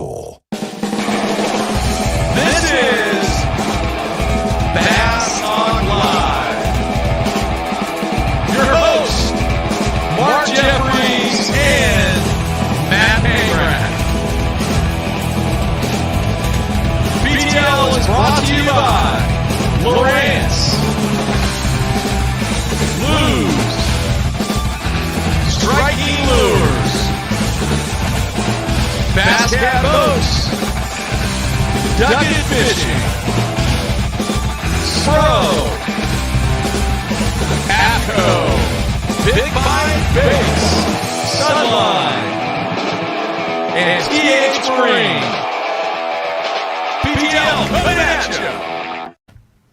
asshole. This is Bass Talk Live. Your host, Mark Jeffries and Matt Payrack. BTL is brought to you by Lawrence, Lose, Striking Lures, Bass Cat Boats, Ducket Fishing, Spro, APCO, Big Bite Baits, Sunline, and TH Marine. BTL coming at you.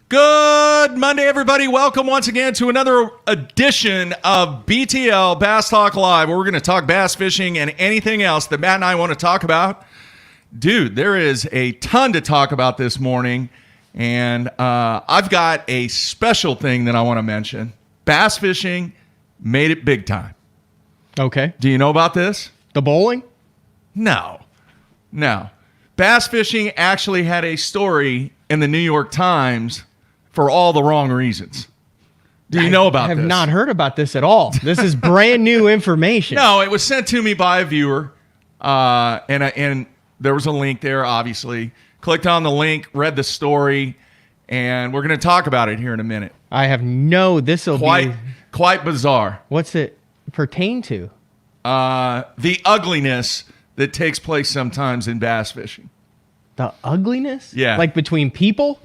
Good Monday, everybody. Welcome once again to another edition of BTL Bass Talk Live, where we're going to talk bass fishing and anything else that Matt and I want to talk about. Dude, there is a ton to talk about this morning, and I've got a special thing that I want to mention. Bass fishing made it big time. Okay. Do you know about this? The bowling? No. Bass fishing actually had a story in the New York Times for all the wrong reasons. Do you know about this? I have not heard about this at all. This is brand new information. No, it was sent to me by a viewer, and there was a link there, obviously. Clicked on the link, read the story, and we're going to talk about it here in a minute. I have Quite bizarre. What's it pertain to? The ugliness that takes place sometimes in bass fishing. The ugliness? Yeah. Like between people?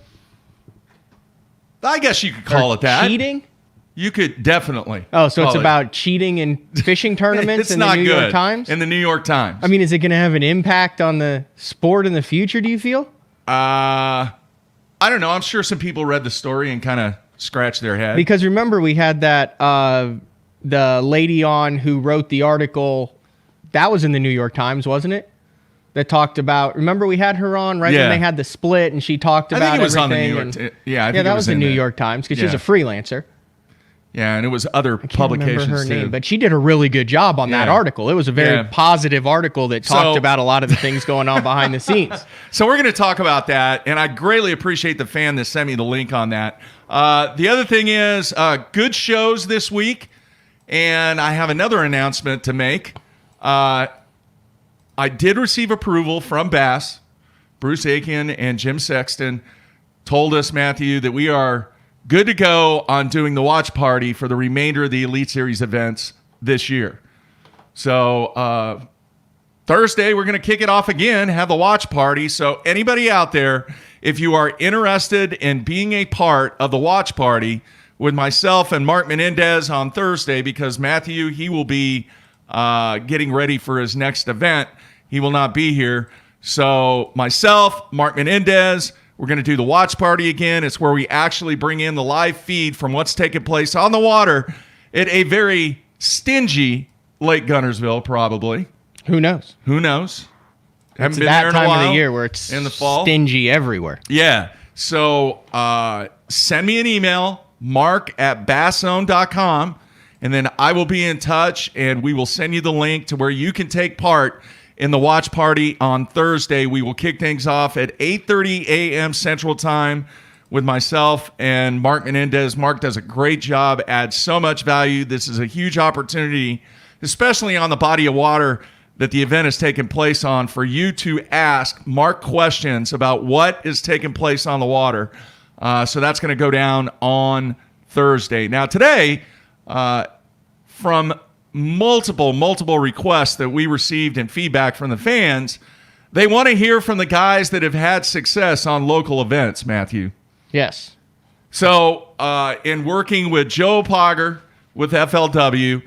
I guess you could call it that. Cheating? You could definitely. Oh, so it's call it. about cheating in fishing tournaments It's in not the New good. York Times? In the New York Times. I mean, is it going to have an impact on the sport in the future, do you feel? I don't know. I'm sure some people read the story and kind of scratched their head. Because remember, we had that, the lady on who wrote the article, that was in the New York Times, wasn't it? That talked about, remember we had her on when they had the split and she talked about I think it was everything. on the New York. I think that it was the New there. York Times because she's a freelancer. Yeah, and it was other I can't publications remember her too. name, but she did a really good job on that article. It was a very positive article that talked about a lot of the things going on behind the scenes. So we're going to talk about that, and I greatly appreciate the fan that sent me the link on that. The other thing is good shows this week, and I have another announcement to make. I did receive approval from Bass. Bruce Aiken and Jim Sexton told us, Matthew, that we are good to go on doing the watch party for the remainder of the Elite Series events this year. So Thursday, we're going to kick it off again, have the watch party. So anybody out there, if you are interested in being a part of the watch party with myself and Mark Menendez on Thursday, because Matthew, he will be getting ready for his next event. He will not be here. So myself, Mark Menendez, we're going to do the watch party again. It's where we actually bring in the live feed from what's taking place on the water at a very stingy Lake Guntersville, probably. Who knows? Haven't been that there in a time while. of the year where it's in the fall. Stingy everywhere. Yeah. So send me an email, mark@basszone.com, and then I will be in touch, and we will send you the link to where you can take part in the watch party on Thursday. We will kick things off at 8:30 a.m. Central Time with myself and Mark Menendez. Mark does a great job, adds so much value. This is a huge opportunity, especially on the body of water that the event is taking place on, for you to ask Mark questions about what is taking place on the water. So that's going to go down on Thursday. Now today, from multiple requests that we received and feedback from the fans, they want to hear from the guys that have had success on local events, Matthew. Yes. So in working with Joe Pogger with FLW,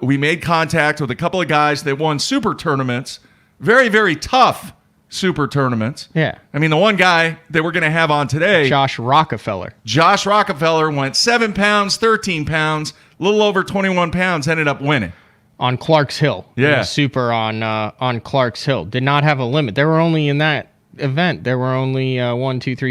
we made contact with a couple of guys that won super tournaments, very, very tough super tournaments. Yeah. I mean, the one guy that we're going to have on today, Josh Rockefeller. Josh Rockefeller went 7 pounds, 13 pounds, a little over 21 pounds, ended up winning. On Clark's Hill. Yeah. Super on Clark's Hill. Did not have a limit. There were only in that event, there were only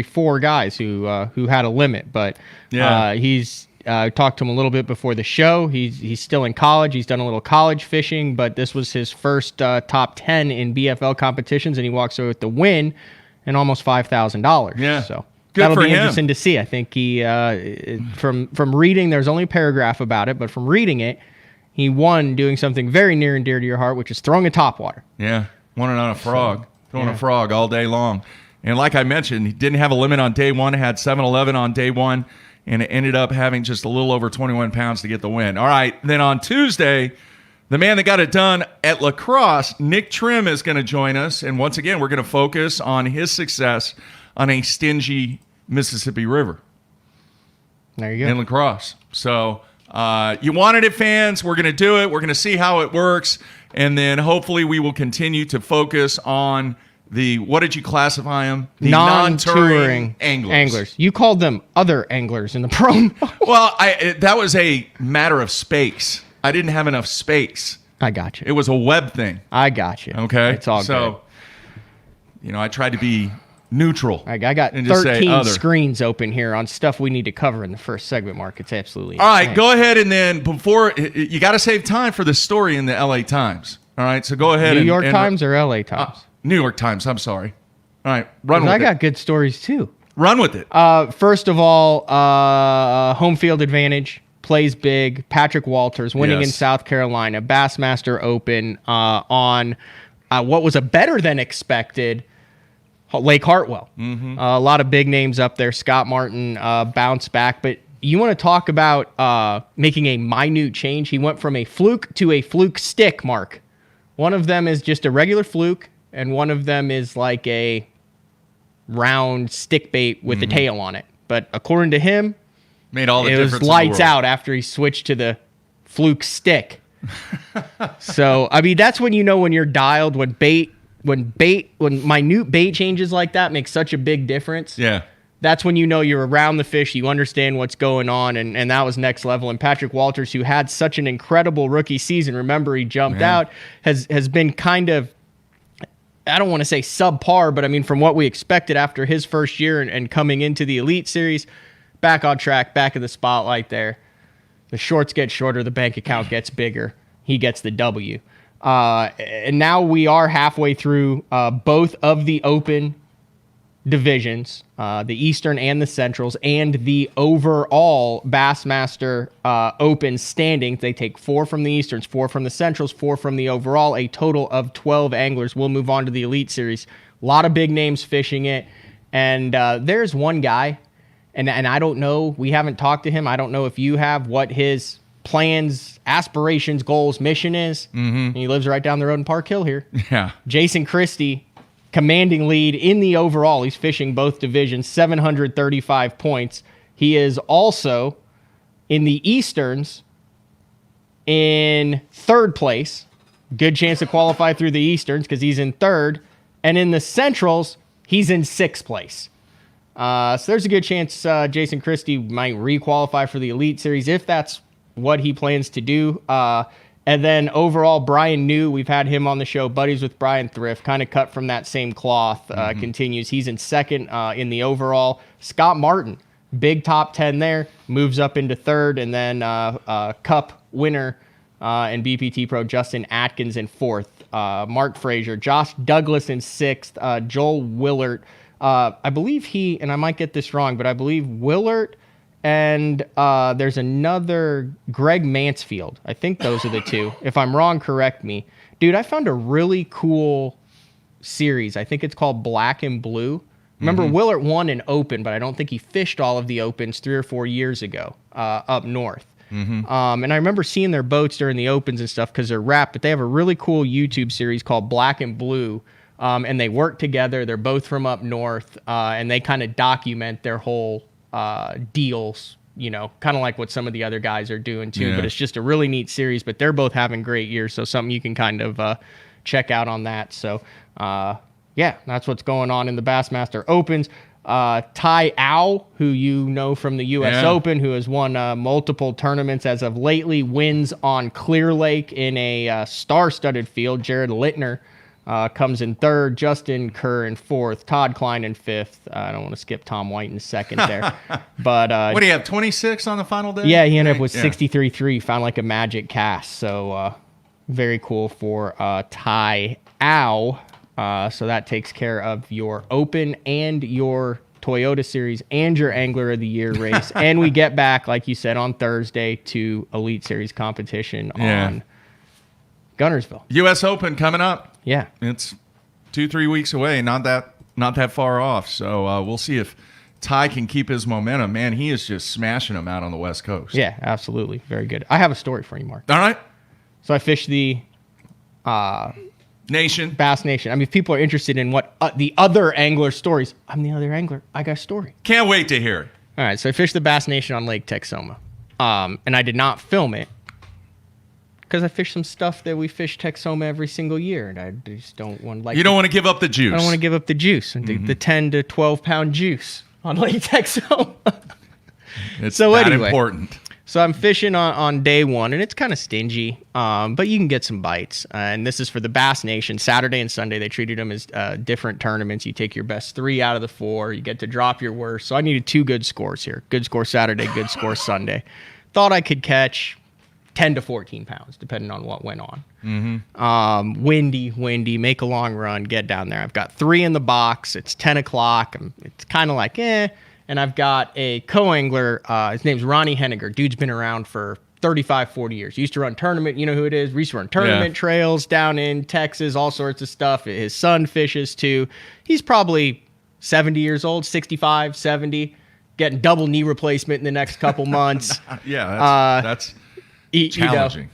4 guys who had a limit. But Yeah. he's talked to him a little bit before the show. He's still in college. He's done a little college fishing, but this was his first top 10 in BFL competitions, and he walks away with the win and almost $5,000. Yeah. So Good that'll for be him. interesting to see. I think he, from reading, there's only a paragraph about it, but from reading it, he won doing something very near and dear to your heart, which is throwing a topwater. Yeah, won it on a frog. Throwing a frog all day long. And like I mentioned, he didn't have a limit on day one, had 7-11 on day one, and it ended up having just a little over 21 pounds to get the win. All right, then on Tuesday, the man that got it done at La Crosse, Nick Trim, is going to join us. And once again, we're going to focus on his success on a stingy Mississippi River There you in go. La Crosse. So you wanted it, fans. We're going to do it. We're going to see how it works. And then hopefully we will continue to focus on the, what did you classify them? The Non-touring anglers. You called them other anglers in the promo. Well, that was a matter of space. I didn't have enough space. I got you. It was a web thing. I got you. Okay? It's all good. So, I tried to be neutral. I got and just say 13 other. screens open here on stuff we need to cover in the first segment, Mark. It's absolutely All right, insane. go ahead, and then before you got to save time for the story in the LA Times. All right, so go ahead. New and, York and, Times or LA Times? New York Times. I'm sorry. All right, run with I it. got good stories too. Run with it. First of all, home field advantage, plays big. Patrick Walters winning in Yes. South Carolina, Bassmaster Open on what was a better than expected Lake Hartwell. A lot of big names up there. Scott Martin bounced back, but you want to talk about making a minute change? He went from a fluke to a fluke stick, Mark. One of them is just a regular fluke, and one of them is like a round stick bait with a tail on it. But according to him, Made all the it difference was in the lights world. out after he switched to the fluke stick. So, I mean, that's when you know when you're dialed, when minute bait changes like that make such a big difference. Yeah. That's when you know you're around the fish, you understand what's going on, and that was next level. And Patrick Walters, who had such an incredible rookie season, remember he jumped out, has been kind of, I don't want to say subpar, but I mean from what we expected after his first year and coming into the Elite Series, back on track, back in the spotlight there. The shorts get shorter, the bank account gets bigger. He gets the W. And now we are halfway through both of the Open divisions, the Eastern and the Centrals, and the overall Bassmaster Open standings. They take 4 from the Easterns, 4 from the Centrals, 4 from the overall, a total of 12 anglers. We'll move on to the Elite Series. A lot of big names fishing it. And there's one guy, and I don't know, we haven't talked to him. I don't know if you have, what his plans, aspirations, goals, mission is. And he lives right down the road in Park Hill here. Yeah. Jason Christie, commanding lead in the overall. He's fishing both divisions, 735 points. He is also in the Easterns in third place. Good chance to qualify through the Easterns because he's in third. And in the Centrals, he's in sixth place. So there's a good chance Jason Christie might re-qualify for the Elite Series if that's what he plans to do. And then overall, Brian New, we've had him on the show, buddies with Brian Thrift, kind of cut from that same cloth, continues. He's in second in the overall. Scott Martin, big top 10 there, moves up into third. And then Cup winner and BPT Pro Justin Atkins in fourth. Mark Frazier, Josh Douglas in sixth. Joel Willert, I believe and I might get this wrong, but I believe Willert and there's another Greg Mansfield. I think those are the two. If I'm wrong, correct me. Dude, I found a really cool series. I think it's called Black and Blue. Remember, Willert won an Open, but I don't think he fished all of the Opens 3 or 4 years ago up north. And I remember seeing their boats during the Opens and stuff because they're wrapped, but they have a really cool YouTube series called Black and Blue. And they work together. They're both from up north, and they kind of document their whole deals, kind of like what some of the other guys are doing too. Yeah. But it's just a really neat series. But they're both having great years, so something you can kind of check out on that. So, yeah, that's what's going on in the Bassmaster Opens. Tai Au, who you know from the U.S. Open, who has won multiple tournaments as of lately, wins on Clear Lake in a star-studded field. Jared Littner comes in third. Justin Kerr in fourth. Todd Klein in fifth. I don't want to skip Tom White in second there. But what do you have, 26 on the final day? Yeah, he ended up with 63.3. Found like a magic cast. So very cool for Tai Ao. So that takes care of your Open and your Toyota Series and your Angler of the Year race. And we get back, like you said, on Thursday to Elite Series competition on Gunnersville. U.S. Open coming up. Yeah. It's 2-3 weeks away, not that far off. So we'll see if Ty can keep his momentum. Man, he is just smashing them out on the West Coast. Yeah, absolutely. Very good. I have a story for you, Mark. All right. So I fished the Bass Nation. I mean, if people are interested in what the other angler stories, I'm the other angler. I got a story. Can't wait to hear it. All right, so I fished the Bass Nation on Lake Texoma. And I did not film it because I fished some stuff that we fish Texoma every single year, and I just don't want You don't want to give up the juice. I don't want to give up the juice, the 10 to 12 pound juice on Lake Texoma. It's so that anyway, important. So I'm fishing on day one, and it's kind of stingy, but you can get some bites. And this is for the Bass Nation. Saturday and Sunday, they treated them as different tournaments. You take your best 3 out of the 4. You get to drop your worst. So I needed 2 good scores here. Good score Saturday, good score Sunday. Thought I could catch 10 to 14 pounds, depending on what went on. Mm-hmm. Windy, make a long run, get down there. I've got 3 in the box. It's 10 o'clock. It's kind of like, And I've got a co-angler. His name's Ronnie Henniger. Dude's been around for 35, 40 years. He used to run tournament. You know who it is? We used to run tournament trails down in Texas, all sorts of stuff. His son fishes too. He's probably 70 years old, 65, 70, getting double knee replacement in the next couple months. That's challenging.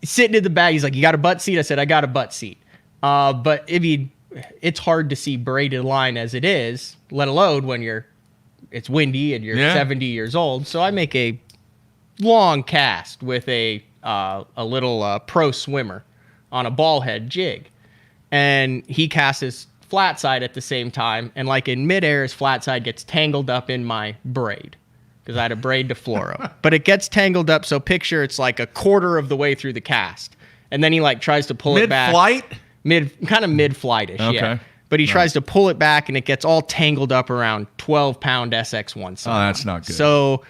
Sitting in the bag, he's like, "You got a butt seat?" I said, "I got a butt seat." But it's hard to see braided line as it is, let alone when it's windy and you're 70 years old. So I make a long cast with a little pro swimmer on a ball head jig, and he casts his flat side at the same time, and like in midair, his flat side gets tangled up in my braid because I had a braid to fluoro, but it gets tangled up. So picture it's like a quarter of the way through the cast, and then he like tries to pull it back. Mid-flight-ish, yeah. But he tries to pull it back, and it gets all tangled up around 12-pound SX1 side. Oh, that's not good. So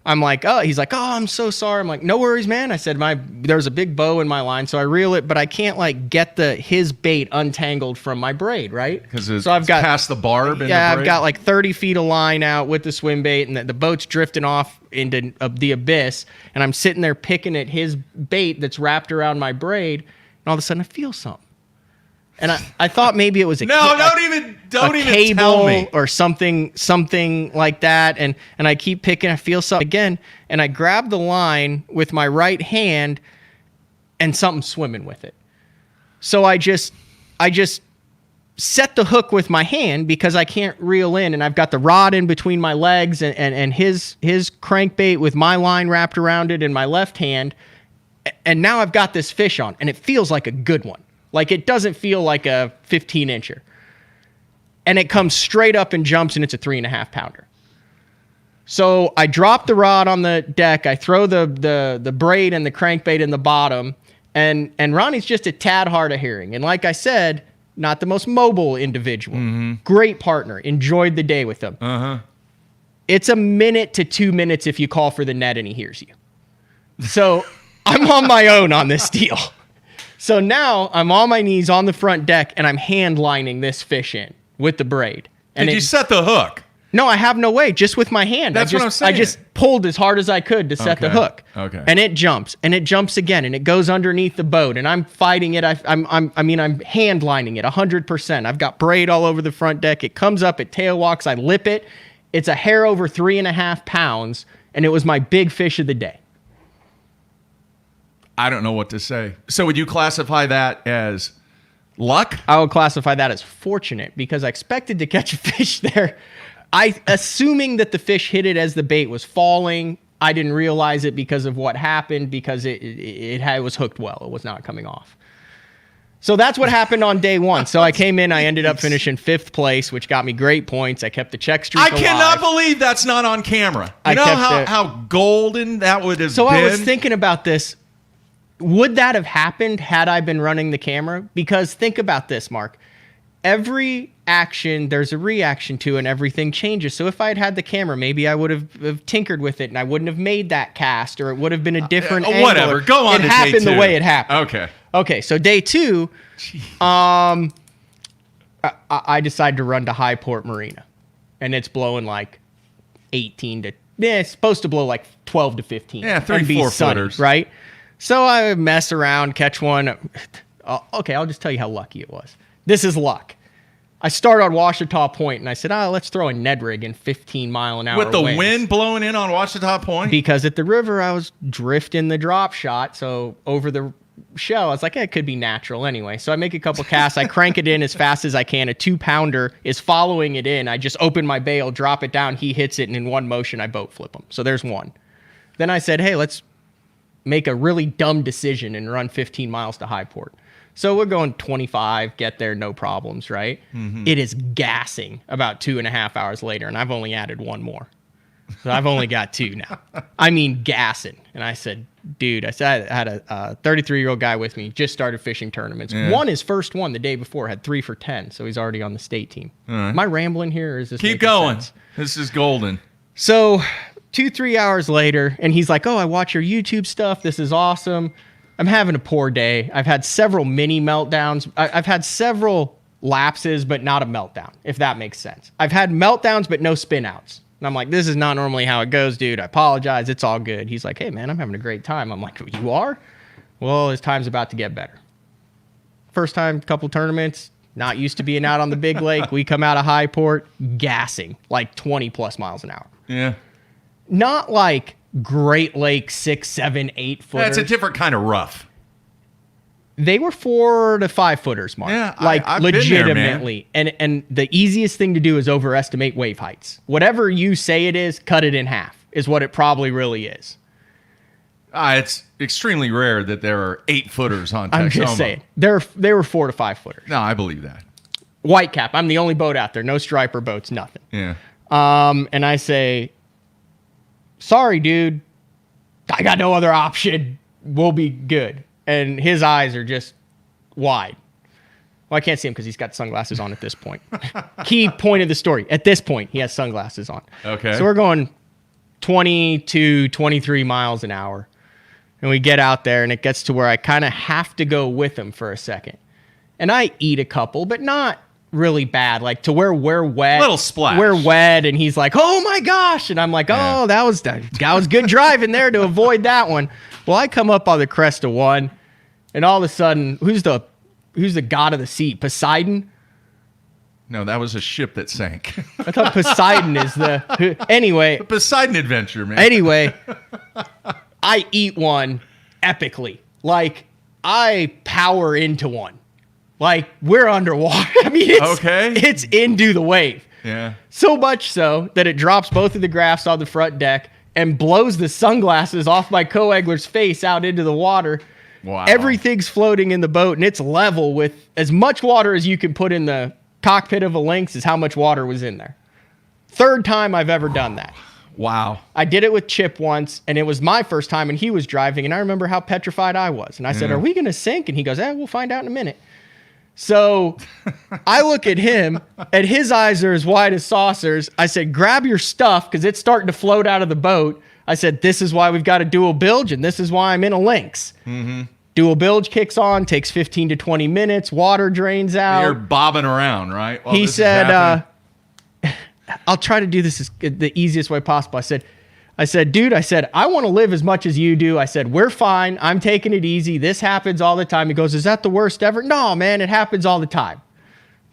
I'm like, he's like, I'm so sorry. I'm like, no worries, man. I said, there's a big bow in my line, so I reel it, but I can't like get his bait untangled from my braid, right? Because it's past the barb. I've got like 30 feet of line out with the swim bait, and the boat's drifting off into the abyss, and I'm sitting there picking at his bait that's wrapped around my braid, and all of a sudden I feel something. And I thought maybe it was don't even cable tell me. Or something like that. And I keep picking. I feel something again, and I grab the line with my right hand, and something's swimming with it. So I just set the hook with my hand because I can't reel in, and I've got the rod in between my legs and his crankbait with my line wrapped around it in my left hand, and now I've got this fish on, and it feels like a good one. Like, it doesn't feel like a 15-incher. And it comes straight up and jumps, and it's a 3.5 pounder. So I drop the rod on the deck. I throw the braid and the crankbait in the bottom. And Ronnie's just a tad hard of hearing. And like I said, not the most mobile individual. Mm-hmm. Great partner. Enjoyed the day with him. Uh-huh. It's a minute to 2 minutes if you call for the net and he hears you. So I'm on my own on this deal. So now I'm on my knees on the front deck, and I'm hand lining this fish in with the braid. And Did you set the hook? No, I have no way. Just with my hand. That's what I'm saying. I just pulled as hard as I could to set the hook. Okay. And it jumps, and it jumps again, and it goes underneath the boat, and I'm fighting it. I'm hand lining it 100%. I've got braid all over the front deck. It comes up, it tail walks. I lip it. It's a hair over 3.5 pounds, and it was my big fish of the day. I don't know what to say. So would you classify that as luck? I would classify that as fortunate because I expected to catch a fish there. Assuming that the fish hit it as the bait was falling. I didn't realize it because of what happened because it was hooked well. It was not coming off. So that's what happened on day one. So I came in, I ended up finishing 5th place, which got me great points. I kept the check streak alive. I cannot believe that's not on camera. You know how golden that would have been? So I was thinking about this. would that have happened had I been running the camera? Because think about this, Mark. Every action, there's a reaction to, and everything changes. So if I had had the camera, maybe I would have tinkered with it, and I wouldn't have made that cast, or it would have been a different angle. Whatever. Go on to day 2. It happened the way it happened. Okay. Okay, so day 2, I decided to run to Highport Marina, and it's blowing like 18 to, it's supposed to blow like 12 to 15. Yeah, 3, and be 4 sunny, footers. right? So I mess around, catch one. Okay, I'll just tell you how lucky it was. This is luck. I start on Washita Point, and I said, let's throw a Ned rig in 15-mile-an-hour With the winds. wind blowing in on Washita Point? Because at the river, I was drifting the drop shot, so over the shell, I was like, it could be natural anyway. So I make a couple casts. I crank it in as fast as I can. A 2-pounder is following it in. I just open my bail, drop it down. He hits it, and in one motion, I boat flip him. So there's one. Then I said, hey, let's make a really dumb decision and run 15 miles to Highport. So we're going 25, get there, no problems, right? Mm-hmm. It is gassing about 2.5 hours later, and I've only added one more. So I've only got 2 now. I mean, gassing. And I said, dude, I had a 33-year-old guy with me, just started fishing tournaments. Yeah. Won his first one the day before, had 3 for 10, so he's already on the state team. Right. Am I rambling here, or is this Keep making going. sense? This is golden. So 2-3 hours later, and he's like, oh, I watch your YouTube stuff. This is awesome. I'm having a poor day. I've had several mini meltdowns. I've had several lapses, but not a meltdown, if that makes sense. I've had meltdowns, but no spin outs. And I'm like, this is not normally how it goes, dude. I apologize. It's all good. He's like, hey, man, I'm having a great time. I'm like, you are? Well, his time's about to get better. First time, couple tournaments, not used to being out on the big lake. We come out of Highport, gassing like 20 plus miles an hour. Yeah. Not like Great Lake 6, 7, 8 footers. That's a different kind of rough. They were 4 to 5 footers, Mark. Yeah, like I've been there, legitimately. And the easiest thing to do is overestimate wave heights. Whatever you say it is, cut it in half is what it probably really is. It's extremely rare that there are 8 footers on Texoma. I'm just saying. They were 4 to 5 footers. No, I believe that. Whitecap. I'm the only boat out there. No striper boats, nothing. Yeah. And I say, sorry, dude. I got no other option. We'll be good. And his eyes are just wide. Well, I can't see him because he's got sunglasses on at this point. Key point of the story. At this point, he has sunglasses on. Okay. So we're going 20 to 23 miles an hour. And we get out there, and it gets to where I kind of have to go with him for a second. And I eat a couple, but not really bad. Like to where we're wet. Little splash. We're wet, and he's like, oh my gosh. And I'm like, oh, that was good driving there to avoid that one. Well, I come up on the crest of one, and all of a sudden, who's the god of the sea? Poseidon? No, that was a ship that sank. I thought Poseidon is anyway. The Poseidon adventure, man. Anyway, I eat one epically. Like, I power into one. Like, we're underwater. I mean, it's into the wave. Yeah. So much so that it drops both of the graphs on the front deck and blows the sunglasses off my co-angler's face out into the water. Wow. Everything's floating in the boat, and it's level with as much water as you can put in the cockpit of a Lynx is how much water was in there. Third time I've ever done that. Wow. I did it with Chip once, and it was my first time, and he was driving, and I remember how petrified I was. And I said, are we going to sink? And he goes, we'll find out in a minute. So I look at him, and his eyes are as wide as saucers. I said, grab your stuff, because it's starting to float out of the boat. I said, this is why we've got a dual bilge, and this is why I'm in a Lynx. Mm-hmm. Dual bilge kicks on, takes 15 to 20 minutes, water drains out. You're bobbing around, right? He said, I'll try to do this the easiest way possible. I said, dude, I want to live as much as you do. I said, we're fine. I'm taking it easy. This happens all the time. He goes, is that the worst ever? No, man, it happens all the time.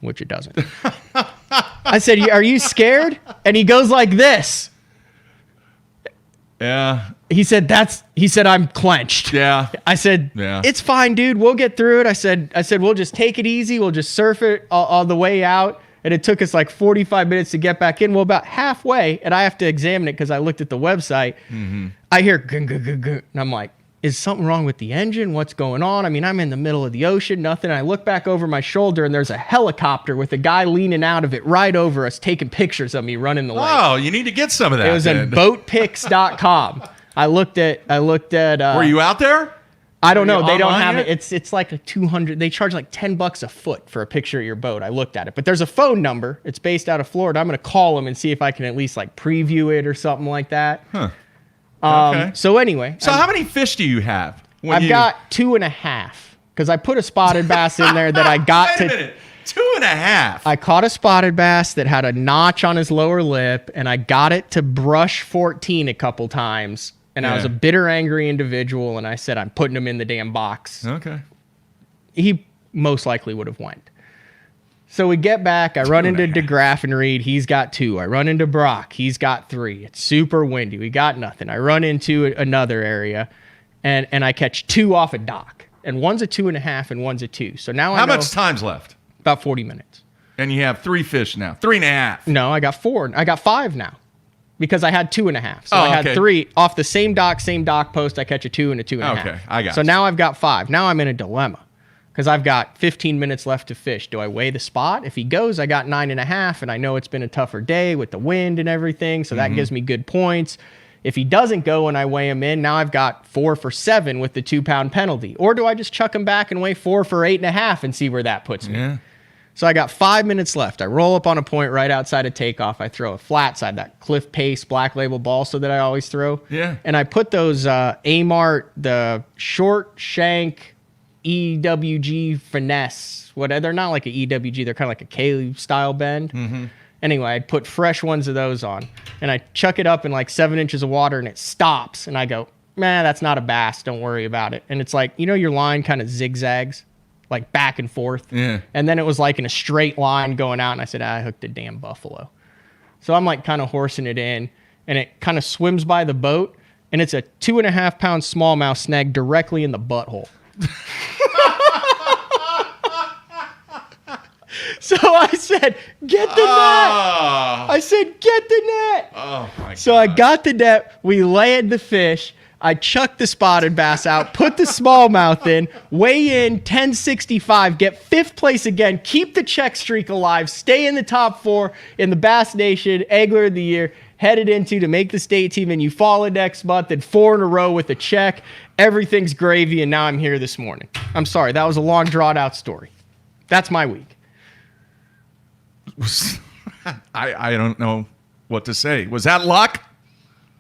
Which it doesn't. I said, are you scared? And he goes like this. Yeah. He said, I'm clenched. Yeah. I said, it's fine, dude. We'll get through it. I said, we'll just take it easy. We'll just surf it all the way out. And it took us like 45 minutes to get back in. Well, about halfway, and I have to examine it because I looked at the website. Mm-hmm. I hear gung, gung, gung, gung, and I'm like, is something wrong with the engine? What's going on? I mean, I'm in the middle of the ocean, nothing. I look back over my shoulder, and there's a helicopter with a guy leaning out of it right over us, taking pictures of me running the lake. Oh, you need to get some of that. It was on boatpics.com. I looked at. Were you out there? I don't know. They don't online have yet? it. It's like a 200. They charge like $10 a foot for a picture of your boat. I looked at it, but there's a phone number. It's based out of Florida. I'm going to call them and see if I can at least like preview it or something like that. Huh. Okay. So anyway, So how many fish do you have? I've got 2.5 because I put a spotted bass in there that I got Wait a minute. 2.5. I caught a spotted bass that had a notch on his lower lip, and I got it to brush 14 a couple times. And I was a bitter, angry individual, and I said, I'm putting him in the damn box. Okay. He most likely would have went. So we get back. I run into DeGraff and Reed. He's got 2. I run into Brock. He's got 3. It's super windy. We got nothing. I run into another area, and I catch 2 off a dock. And one's a 2.5 and one's a 2. So now How much time's left? About 40 minutes. And you have 3 fish now. 3.5. No, I got 4. I got 5 now. Because I had 2.5. So Oh, I had okay. 3 off the same dock post. I catch a 2 and a 2.5. Okay, I got So you. now I've got 5. Now I'm in a dilemma because I've got 15 minutes left to fish. Do I weigh the spot? If he goes, I got 9.5, and I know it's been a tougher day with the wind and everything. So that gives me good points. If he doesn't go and I weigh him in, now I've got 4 for 7 with the 2-pound penalty. Or do I just chuck him back and weigh 4 for 8.5 and see where that puts me? Yeah. So I got 5 minutes left. I roll up on a point right outside of takeoff. I throw a flat side, that Cliff Pace Black Label Balsa that I always throw. Yeah. And I put those Amart, the short shank EWG finesse. They're not like an EWG. They're kind of like a K style bend. Mm-hmm. Anyway, I put fresh ones of those on. And I chuck it up in like 7 inches of water and it stops. And I go, man, that's not a bass. Don't worry about it. And it's like, your line kind of zigzags. Like back and forth. Yeah. And then it was like in a straight line going out. And I said, I hooked a damn buffalo. So I'm like kind of horsing it in. And it kind of swims by the boat. And it's a 2.5-pound smallmouth snagged directly in the butthole. So I said, get the net. I said, get the net. Oh, my God. So I got the net. We landed the fish. I chucked the spotted bass out, put the smallmouth in, weigh in 1065, get 5th place again, keep the check streak alive, stay in the top 4 in the Bass Nation Angler of the Year, headed into to make the state team, and you follow next month, and 4 in a row with a check. Everything's gravy, and now I'm here this morning. I'm sorry, that was a long, drawn-out story. That's my week. I don't know what to say. Was that luck?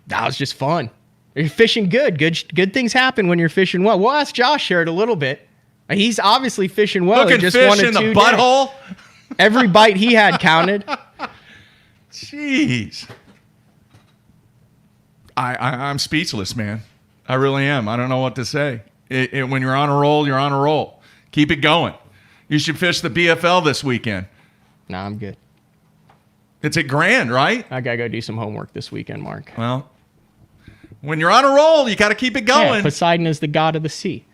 That was just fun. You're fishing good. Good things happen when you're fishing well. We'll ask Josh here in a little bit. He's obviously fishing well. Hooking He just fish won a in the 2-day. butthole? Every bite he had counted. Jeez. I'm speechless, man. I really am. I don't know what to say. When you're on a roll, you're on a roll. Keep it going. You should fish the BFL this weekend. Nah, I'm good. It's at Grand, right? I gotta go do some homework this weekend, Mark. Well, when you're on a roll, you got to keep it going. Yeah, Poseidon is the god of the sea.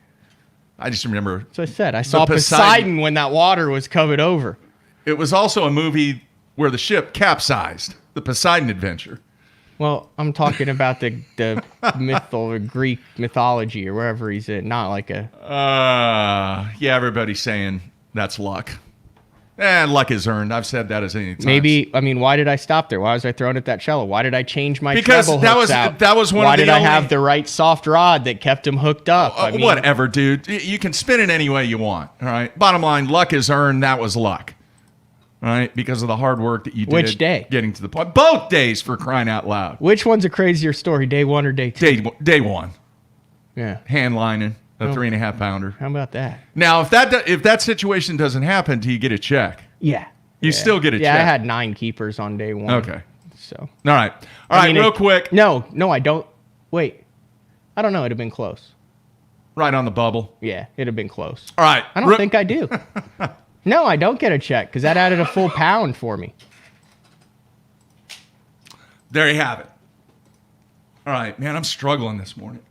I just remember So I said I saw Poseidon Poseidon when that water was covered over. it was also a movie where the ship capsized, the Poseidon Adventure. Well, I'm talking about the myth or Greek mythology or wherever he's in, not like a. Yeah, everybody's saying that's luck. Luck is earned. I've said that as many times. Maybe, I mean, why did I stop there? Why was I throwing it that shallow? Why did I change my Because treble that hooks was- out? that was one Why of the did I only- have the right soft rod that kept him hooked up? I mean, Whatever, dude. You can spin it any way you want. All right. Bottom line, luck is earned. That was luck. All right, because of the hard work that you did. Which day? Getting to the point. Both days, for crying out loud. Which one's a crazier story, day 1 or day 2? Day one, Yeah. hand lining a 3.5 pounder. How about that? Now, if that situation doesn't happen, do you get a check? Yeah. You still get a Yeah, check. I had 9 keepers on day 1. Okay. So. All right. All right. Real quick. No, I don't. Wait. I don't know. It'd have been close. Right on the bubble. Yeah, it'd have been close. All right. I don't think I do. No, I don't get a check because that added a full pound for me. There you have it. All right, man. I'm struggling this morning.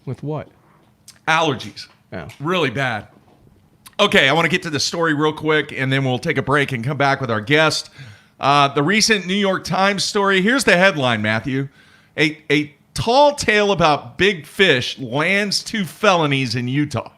With what? Allergies. Oh. Really bad. Okay, I want to get to the story real quick, and then we'll take a break and come back with our guest. The recent New York Times story. Here's the headline, Matthew. A tall tale about big fish lands 2 felonies in Utah.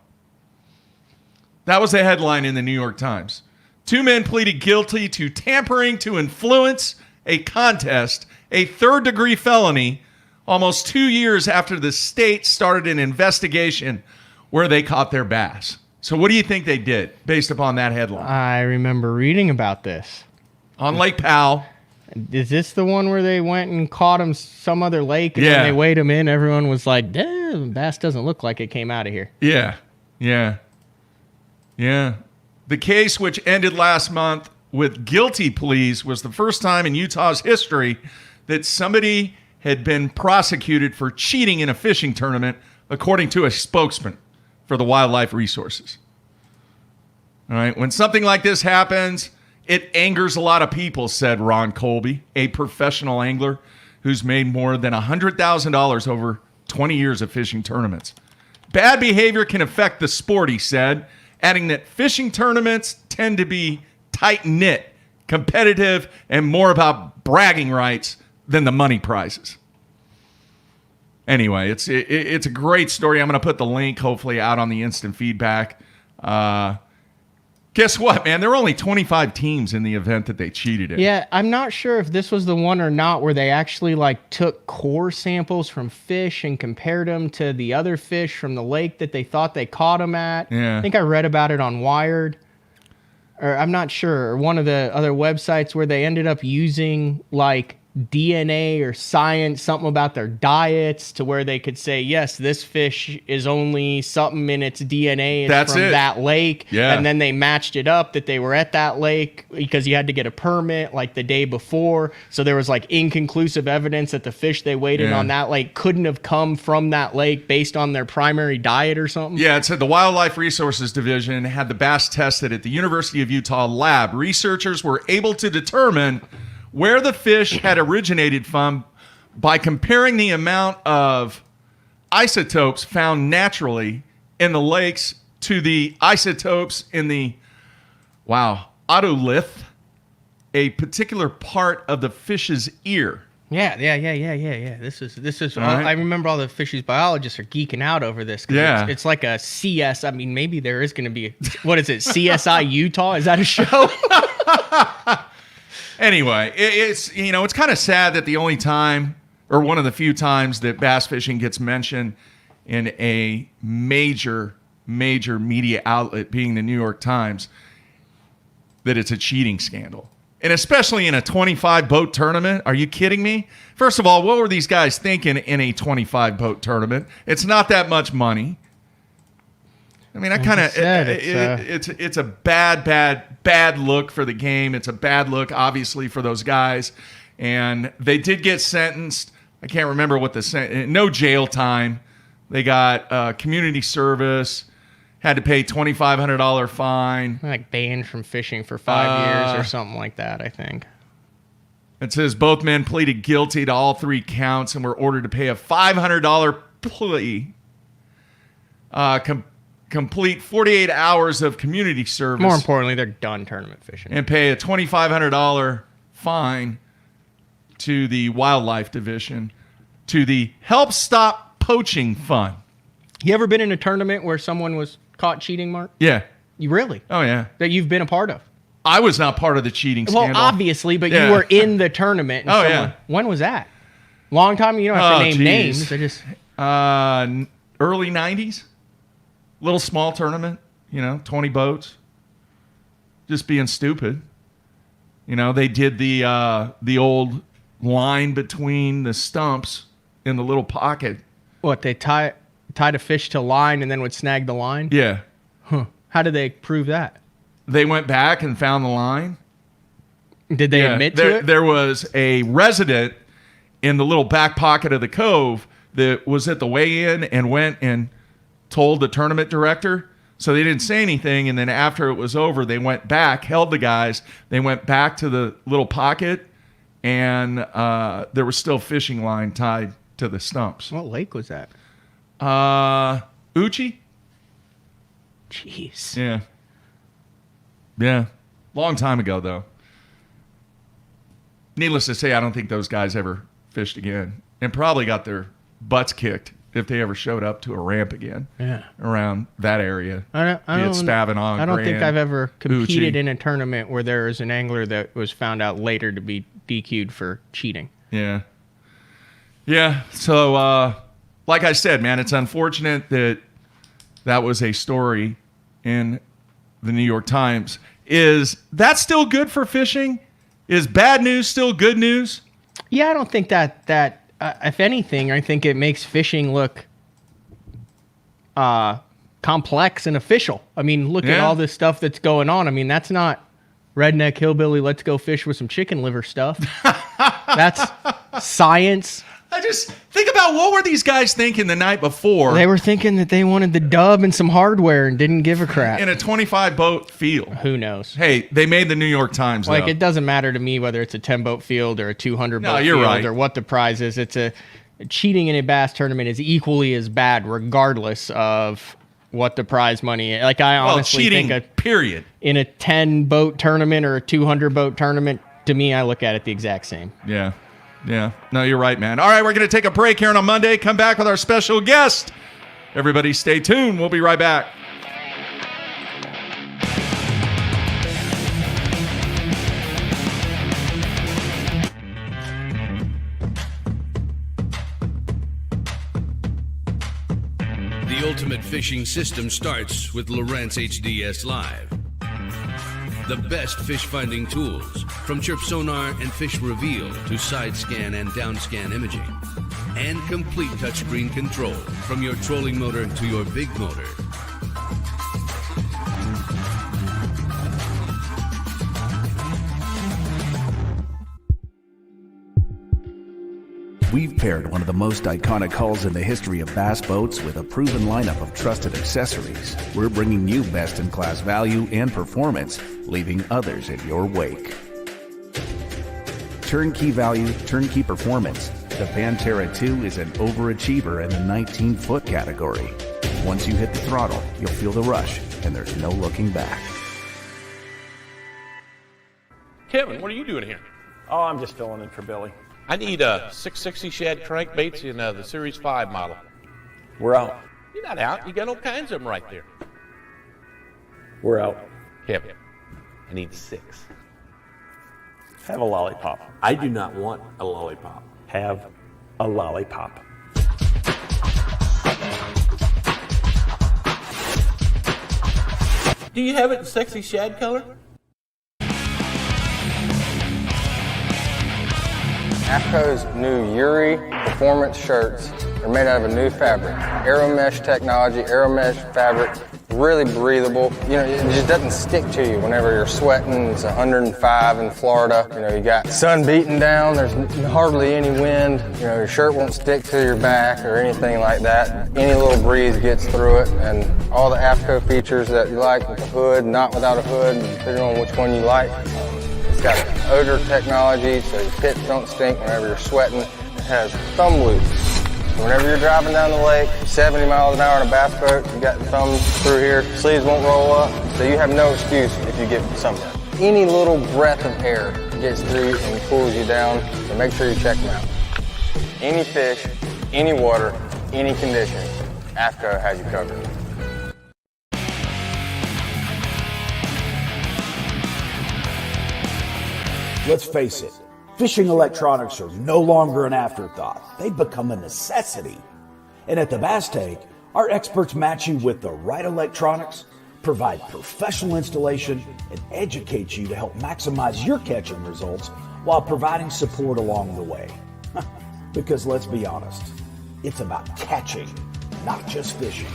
That was the headline in the New York Times. 2 men pleaded guilty to tampering to influence a contest, a 3rd-degree felony, almost 2 years after the state started an investigation where they caught their bass. So what do you think they did based upon that headline? I remember reading about this. On Lake Powell. Is this the one where they went and caught him some other lake and Yeah. when they weighed him in, everyone was like, damn, bass doesn't look like it came out of here. Yeah. The case, which ended last month with guilty pleas, was the first time in Utah's history that somebody had been prosecuted for cheating in a fishing tournament, according to a spokesman for the Wildlife Resources. All right. When something like this happens, it angers a lot of people, said Ron Colby, a professional angler who's made more than $100,000 over 20 years of fishing tournaments. Bad behavior can affect the sport, he said, adding that fishing tournaments tend to be tight-knit, competitive, and more about bragging rights than the money prizes. Anyway, it's a great story. I'm going to put the link, hopefully, out on the instant feedback. Guess what, man? There were only 25 teams in the event that they cheated in. Yeah, I'm not sure if this was the one or not where they actually like took core samples from fish and compared them to the other fish from the lake that they thought they caught them at. Yeah. I think I read about it on Wired. Or I'm not sure. Or one of the other websites where they ended up using like DNA or science, something about their diets to where they could say, yes, this fish is only something in its DNA is That's from it. that lake. Yeah. And then they matched it up that they were at that lake because you had to get a permit like the day before. So there was like inconclusive evidence that the fish they weighed in Yeah. on that lake couldn't have come from that lake based on their primary diet or something. Yeah, it said the Wildlife Resources Division had the bass tested at the University of Utah lab. Researchers were able to determine where the fish had originated from by comparing the amount of isotopes found naturally in the lakes to the isotopes in the, otolith, a particular part of the fish's ear. Yeah. This is. All right. I remember all the fisheries biologists are geeking out over this. 'Cause Yeah. it's like a CS. I mean, maybe there is going to be. What is it? CSI Utah? Is that a show? Anyway, it's kind of sad that the only time, or one of the few times, that bass fishing gets mentioned in a major media outlet, being the New York Times, that it's a cheating scandal. And especially in a 25-boat tournament. Are you kidding me? First of all, what were these guys thinking in a 25-boat tournament? It's not that much money. I mean, it's a bad look for the game. It's a bad look, obviously, for those guys. And they did get sentenced. I can't remember what no jail time. They got community service, had to pay $2,500 fine. Like banned from fishing for 5 years or something like that, I think. It says both men pleaded guilty to all 3 counts and were ordered to pay a $500 plea. Complete 48 hours of community service. More importantly, they're done tournament fishing. And pay a $2,500 fine to the Wildlife Division to the Help Stop Poaching Fund. You ever been in a tournament where someone was caught cheating, Mark? Yeah. You really? Oh, yeah. That you've been a part of? I was not part of the cheating scandal. Well, obviously, but Yeah. you were in the tournament. And Oh, someone, yeah. When was that? Long time? You don't have to name geez. names. I just... Early 90s. Little small tournament, 20 boats. Just being stupid. They did the old line between the stumps in the little pocket. What, they tied a fish to line and then would snag the line? Yeah. Huh. How did they prove that? They went back and found the line. Did they admit to it? There was a resident in the little back pocket of the cove that was at the weigh-in and went and told the tournament director. So they didn't say anything. And then after it was over, they went back, held the guys. They went back to the little pocket, and there was still fishing line tied to the stumps. What lake was that? Uchi? Jeez. Yeah. Yeah. Long time ago, though. Needless to say, I don't think those guys ever fished again, and probably got their butts kicked if they ever showed up to a ramp again. Yeah. Around that area. I don't Spavinaw, think I've ever competed Uchi. in a tournament where there was an angler that was found out later to be DQ'd for cheating. Yeah. Yeah. So, like I said, man, it's unfortunate that that was a story in the New York Times. Is that still good for fishing? Is bad news still good news? Yeah, I don't think that if anything, I think it makes fishing look complex and official. I mean, look at all this stuff that's going on. I mean, that's not redneck hillbilly, let's go fish with some chicken liver stuff. That's science. I just think about what were these guys thinking the night before? They were thinking that they wanted the dub and some hardware and didn't give a crap. In a 25 boat field. Who knows? Hey, they made the New York Times, Like, though. it doesn't matter to me whether it's a 10 boat field or a 200 boat you're field right. or what the prize is. It's cheating in a bass tournament is equally as bad regardless of what the prize money is. Like, I honestly cheating, think period. In a 10 boat tournament or a 200 boat tournament, to me, I look at it the exact same. Yeah. Yeah. No, you're right, man. All right, we're going to take a break here on a Monday. Come back with our special guest. Everybody stay tuned. We'll be right back. The ultimate fishing system starts with Lowrance HDS Live. The best fish finding tools, from chirp sonar and fish reveal to side scan and down scan imaging, and complete touchscreen control from your trolling motor to your big motor. We've paired one of the most iconic hulls in the history of bass boats with a proven lineup of trusted accessories. We're bringing you best-in-class value and performance, leaving others in your wake. Turnkey value, turnkey performance. The Pantera 2 is an overachiever in the 19-foot category. Once you hit the throttle, you'll feel the rush, and there's no looking back. Kevin, what are you doing here? Oh, I'm just filling in for Billy. I need a 660 shad crankbaits in the Series 5 model. We're out. You're not out. You got all kinds of them right there. We're out. Kevin, I need 6. Have a lollipop. I do not want a lollipop. Have a lollipop. Do you have it in sexy shad color? AFCO's new Yuri performance shirts are made out of a new fabric. Aeromesh technology, Aeromesh fabric, really breathable. You know, it just doesn't stick to you whenever you're sweating. It's 105 in Florida. You know, you got sun beating down, there's hardly any wind. You know, your shirt won't stick to your back or anything like that. Any little breeze gets through it, and all the AFCO features that you like with the hood, not without a hood, depending on which one you like. It's got odor technology, so your pits don't stink whenever you're sweating. It has thumb loops. So whenever you're driving down the lake, 70 miles an hour in a bass boat, you got the thumbs through here, sleeves won't roll up, so you have no excuse if you get sunburned. Any little breath of air gets through and cools you down, so make sure you check them out. Any fish, any water, any condition, AFCO has you covered. Let's face it, fishing electronics are no longer an afterthought. They've become a necessity. And at the Bass Tank, our experts match you with the right electronics, provide professional installation, and educate you to help maximize your catching results while providing support along the way. Because let's be honest, it's about catching, not just fishing.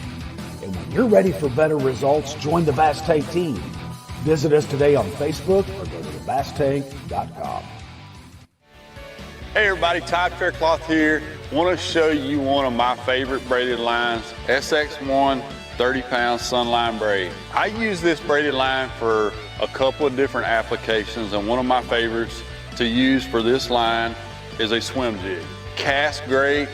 And when you're ready for better results, join the Bass Tank team. Visit us today on Facebook or go to thebasstank.com. Hey everybody, Tide Faircloth here. Want to show you one of my favorite braided lines, SX1 30-pound Sunline braid. I use this braided line for a couple of different applications, and one of my favorites to use for this line is a swim jig. Casts great,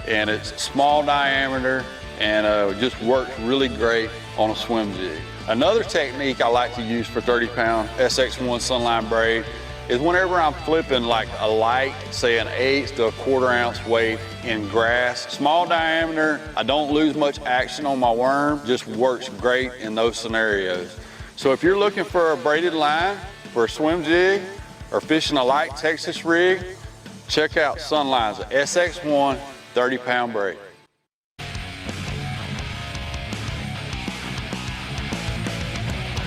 and it's small diameter, and just works really great on a swim jig. Another technique I like to use for 30-pound SX1 Sunline braid is whenever I'm flipping like a light, say an 1/8 to a 1/4 ounce weight in grass, small diameter, I don't lose much action on my worm, just works great in those scenarios. So if you're looking for a braided line for a swim jig or fishing a light Texas rig, check out Sunline's SX1 30-pound braid.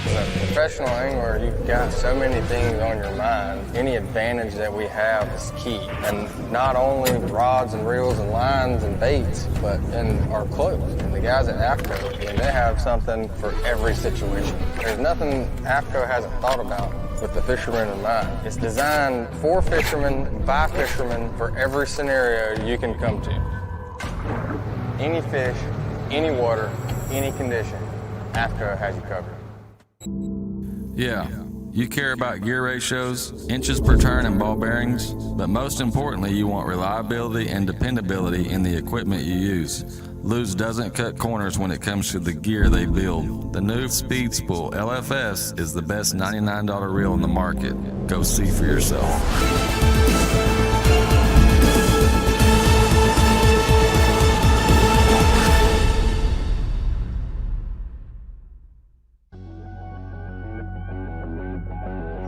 As a professional angler, you've got so many things on your mind. Any advantage that we have is key. And not only rods and reels and lines and baits, but in our clothes. And the guys at AFCO, they have something for every situation. There's nothing AFCO hasn't thought about with the fishermen in mind. It's designed for fishermen, by fishermen, for every scenario you can come to. Any fish, any water, any condition, AFCO has you covered. Yeah, you care about gear ratios, inches per turn, and ball bearings, but most importantly, you want reliability and dependability in the equipment you use. Lew's doesn't cut corners when it comes to the gear they build. The new Speed Spool LFS is the best $99 reel in the market. Go see for yourself.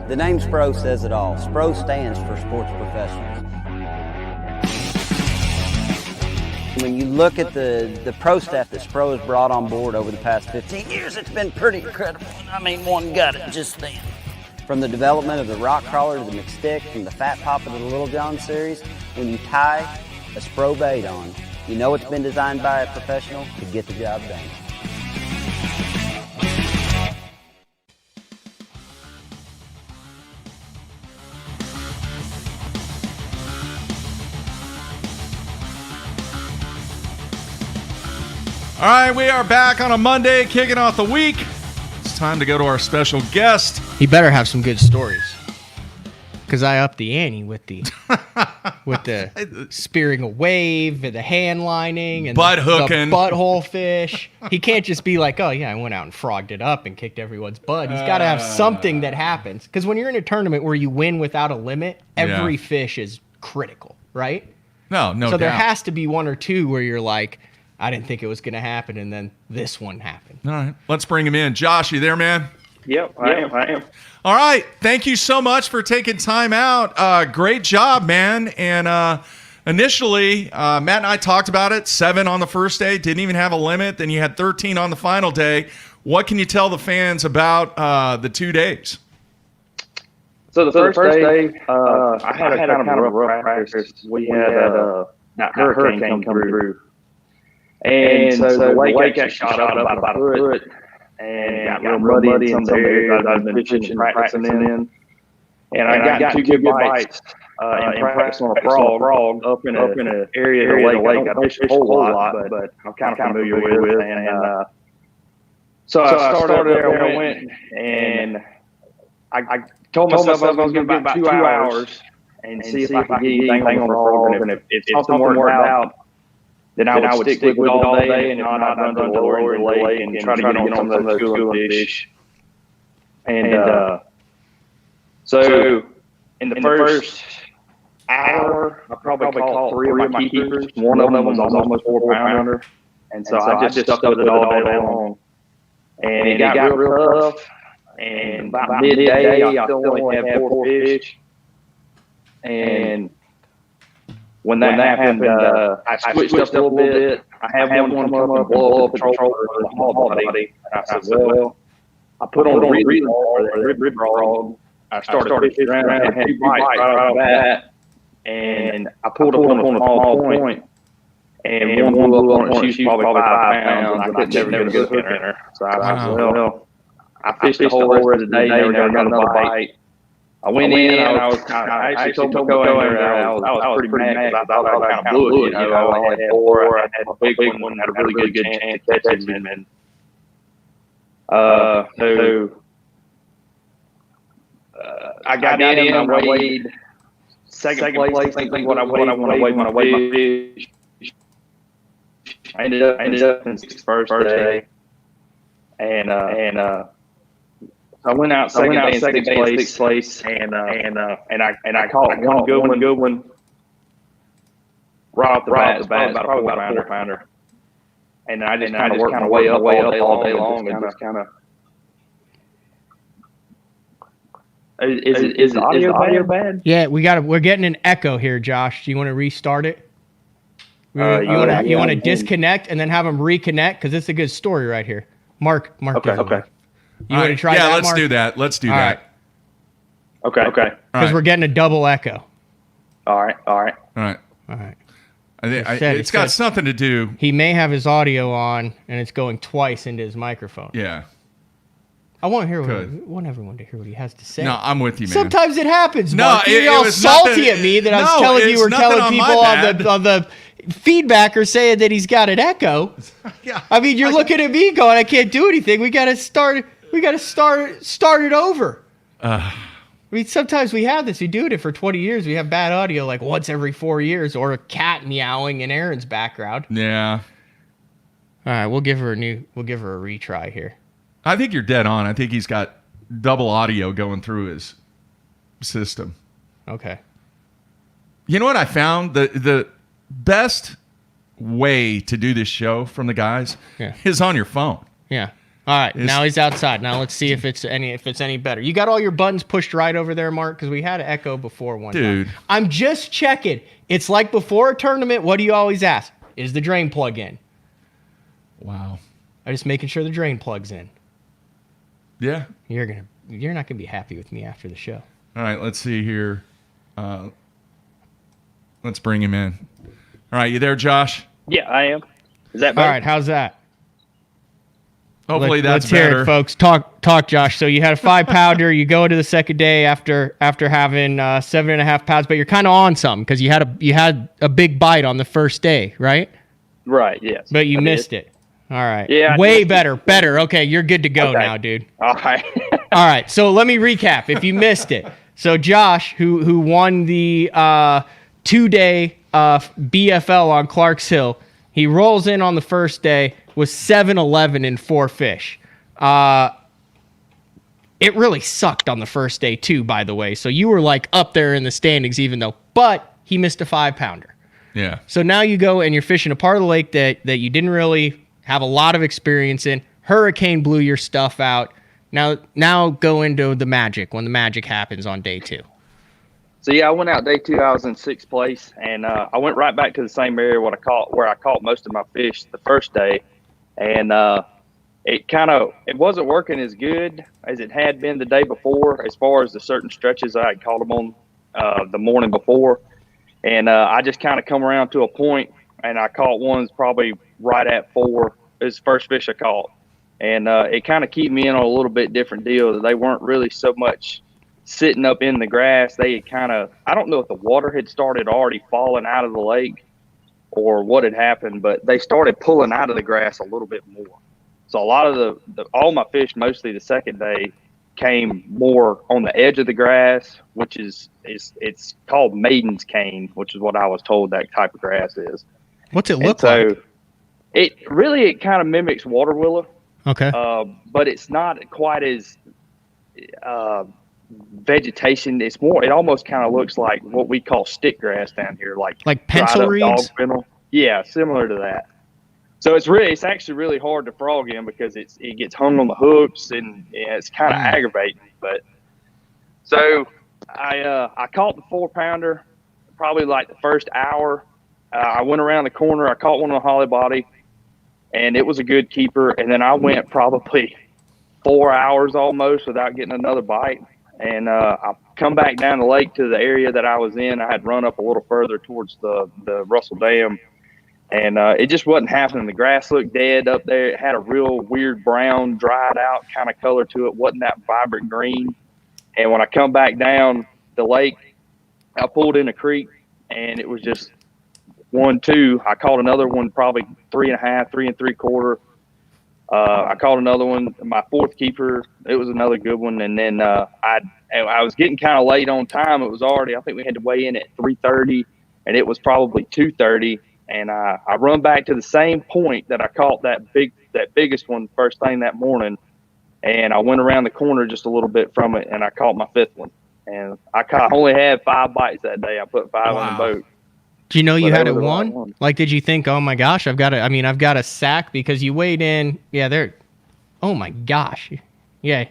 The name SPRO says it all. SPRO stands for Sports Professionals. When you look at the pro staff that SPRO has brought on board over the past 15 years, it's been pretty incredible. I mean, one got it just then. From the development of the rock crawler to the McStick, from the Fat Papa to the Little John series, when you tie a SPRO bait on, you know it's been designed by a professional to get the job done. All right, we are back on a Monday, kicking off the week. It's time to go to our special guest. He better have some good stories, because I upped the ante with the spearing a wave, and the hand lining, and butt the hooking, butthole fish. He can't just be like, oh yeah, I went out and frogged it up and kicked everyone's butt. He's got to have something that happens, because when you're in a tournament where you win without a limit, every fish is critical, right? No doubt. So there has to be one or two where you're like, I didn't think it was going to happen, and then this one happened. All right, let's bring him in. Josh, you there, man? Yep, I am. All right, thank you so much for taking time out. Great job, man. And initially, Matt and I talked about it. 7 on the first day, didn't even have a limit. Then you had 13 on the final day. What can you tell the fans about the 2 days? So the first day, I had a kind of rough practice. We had that hurricane come through. And so the lake got shot up about a foot and got real muddy in some areas I've been fishing and practicing in. And I got 2 good bites in practice on a frog up in an area of the lake I don't fish a whole lot, but I'm kind of familiar with. And so I started there, I went, and I told myself I was going to give about 2 hours and see if I could get anything on the frog. And if something worked out, then I would stick with it all day, and if not, I'd run to the lower lake and try to get on some of those schooling fish. And so in the first hour, I probably caught 3 of my keepers. One of them was almost 4-pounder, and so I just stuck with it all day long. And it got real tough, and by midday, I still only had 4 fish. And when that happened, I switched up a little bit. I had one come up and blow up the controller with the haul body. And I said, well, I put on the rib frog. I started fishing around. I had 2 bites right off the bat. And I pulled up on a small point. And one blew up on it. She was probably 5 pounds. And I could never get a good hook in her. So I said, well, I fished the whole rest of the day, never got another bite. I went in, and I was kind of, I actually told Go in there, I was pretty mad because I thought I kind of blew it. You know, I had 4, I had a big one, had a really good chance to catch him. And so I got in and I weighed second place. I think what I weighed when I weighed my fish. I ended up in 6th first day, and I went out second day in 6th place, and I caught one good one right off the bat. It's probably about a 4-pounder, and I just kind of worked my way up all day long, and just kind of Is the audio bad? Yeah, we're getting an echo here, Josh. Do you want to restart it? You want to disconnect and then have them reconnect because it's a good story right here. Mark. Okay. You want to try that, let's Mark? do that. Let's do that. Right. Okay. Because we're getting a double echo. All right. It's got something to do. He may have his audio on and it's going twice into his microphone. Yeah. I want everyone to hear what he has to say. No, I'm with you, man. Sometimes it happens. No, Mark. You're all salty at me that I was telling you were telling people on the feedbacker saying that he's got an echo. Yeah. I mean, you're looking at me going, I can't do anything. We got to start it over. I mean, sometimes we have this. We do it for 20 years. We have bad audio like once every 4 years, or a cat meowing in Aaron's background. Yeah. All right, we'll give her a retry here. I think you're dead on. I think he's got double audio going through his system. Okay. You know what I found? The best way to do this show from the guys is on your phone. Yeah. All right. Now he's outside. Now let's see if it's any better. You got all your buttons pushed right over there, Mark, because we had an echo before one time. I'm just checking. It's like before a tournament. What do you always ask? Is the drain plug in? Wow. I'm just making sure the drain plug's in. Yeah. You're not gonna be happy with me after the show. All right. Let's see here. Let's bring him in. All right. You there, Josh? Yeah, I am. Is that better? All right. How's that? Hopefully let's better. Hear it, folks. Talk, Josh. So you had a 5-pounder. You go into the second day after having 7.5 pounds, but you're kind of on something because you had a big bite on the first day, right? Right. Yes. But you missed it. All right. Yeah. Way better. Okay, you're good to go now, dude. All right. All right. So let me recap. If you missed it, so Josh, who won the 2-day BFL on Clarks Hill, he rolls in on the first day with 7-11 and 4 fish. It really sucked on the first day too, by the way. So you were like up there in the standings, but he missed a 5-pounder. Yeah. So now you go and you're fishing a part of the lake that you didn't really have a lot of experience in. Hurricane blew your stuff out. Now go into the magic when the magic happens on day 2. So yeah, I went out day 2. I was in 6th place, and I went right back to the same area where I caught most of my fish the first day, and it wasn't working as good as it had been the day before, as far as the certain stretches I had caught them on the morning before, and I just kind of come around to a point, and I caught ones probably right at 4. It was the first fish I caught, and it kind of kept me in on a little bit different deal that they weren't really so much sitting up in the grass. They had I don't know if the water had started already falling out of the lake or what had happened, but they started pulling out of the grass a little bit more. So a lot of all my fish, mostly the second day, came more on the edge of the grass, which it's called maiden's cane, which is what I was told that type of grass is. What's it look like? It kind of mimics water willow. Okay. But it's not quite as vegetation. It's more. It almost kind of looks like what we call stick grass down here, like pencil reeds. Yeah, similar to that. So it's actually really hard to frog in because it gets hung on the hooks and it's kind of aggravating. But so I caught the 4-pounder probably like the first hour. I went around the corner. I caught one on a holly body, and it was a good keeper. And then I went probably 4 hours almost without getting another bite. And I come back down the lake to the area that I was in. I had run up a little further towards the Russell Dam, and it just wasn't happening. The grass looked dead up there. It had a real weird brown, dried out kind of color to it. Wasn't that vibrant green. And when I come back down the lake, I pulled in a creek, and it was just 1-2. I caught another one, probably 3.5, 3 3/4. I caught another one, my 4th keeper. It was another good one. And then I was getting kind of late on time. It was already, I think we had to weigh in at 3:30, and it was probably 2:30. And I run back to the same point that I caught that biggest one first thing that morning. And I went around the corner just a little bit from it, and I caught my 5th one. And I only had 5 bites that day. I put 5 on the boat. Do you know you had it won? Like, did you think, oh my gosh, I've got a sack because you weighed in? Yeah, oh my gosh. Yeah.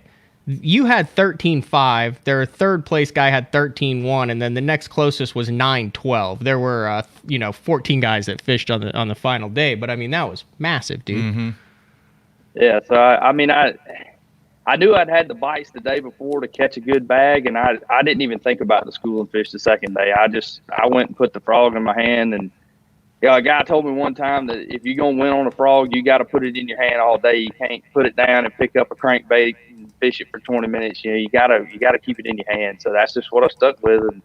You had 13.5. Their third place guy had 13.1, and then the next closest was 9.12. There were 14 guys that fished on the final day, but I mean that was massive, dude. Mm-hmm. Yeah, so I knew I'd had the bites the day before to catch a good bag, and I didn't even think about the schooling fish the second day. I went and put the frog in my hand, and a guy told me one time that if you're gonna win on a frog, you got to put it in your hand all day. You can't put it down and pick up a crankbait and fish it for 20 minutes. You gotta keep it in your hand. So that's just what I stuck with, and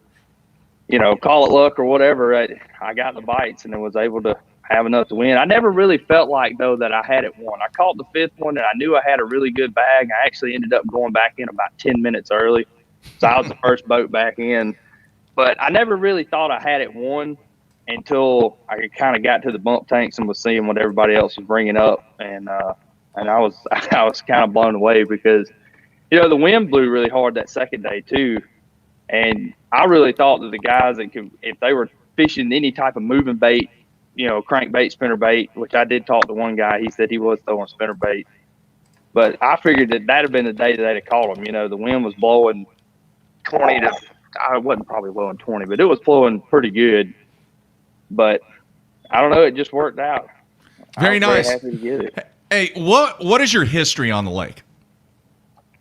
call it luck or whatever. I got the bites and I was able to have enough to win. I never really felt like though that I had it won. I caught the fifth one and I knew I had a really good bag. I actually ended up going back in about 10 minutes early, so I was the first boat back in. But I never really thought I had it won until I kind of got to the bump tanks and was seeing what everybody else was bringing up, and I was kind of blown away because the wind blew really hard that second day too, and I really thought that the guys that could, if they were fishing any type of moving bait, crankbait, spinnerbait, which I did talk to one guy, he said he was throwing spinnerbait, but I figured that that'd have been the day that they'd have caught them. The wind was blowing 20 to, I wasn't probably blowing 20, but it was blowing pretty good. But I don't know. It just worked out. Very nice. Very happy to get it. Hey, what is your history on the lake?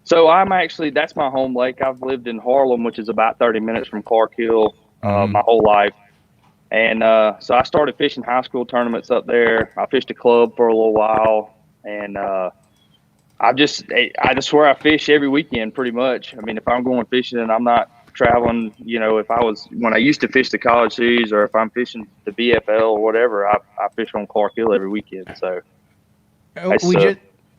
So that's my home lake. I've lived in Harlem, which is about 30 minutes from Clark Hill, my whole life. And so I started fishing high school tournaments up there. I fished a club for a little while, and I just swear I fish every weekend pretty much. I mean, if I'm going fishing and I'm not traveling, when I used to fish the college series, or if I'm fishing the BFL or whatever, I fish on Clark Hill every weekend. So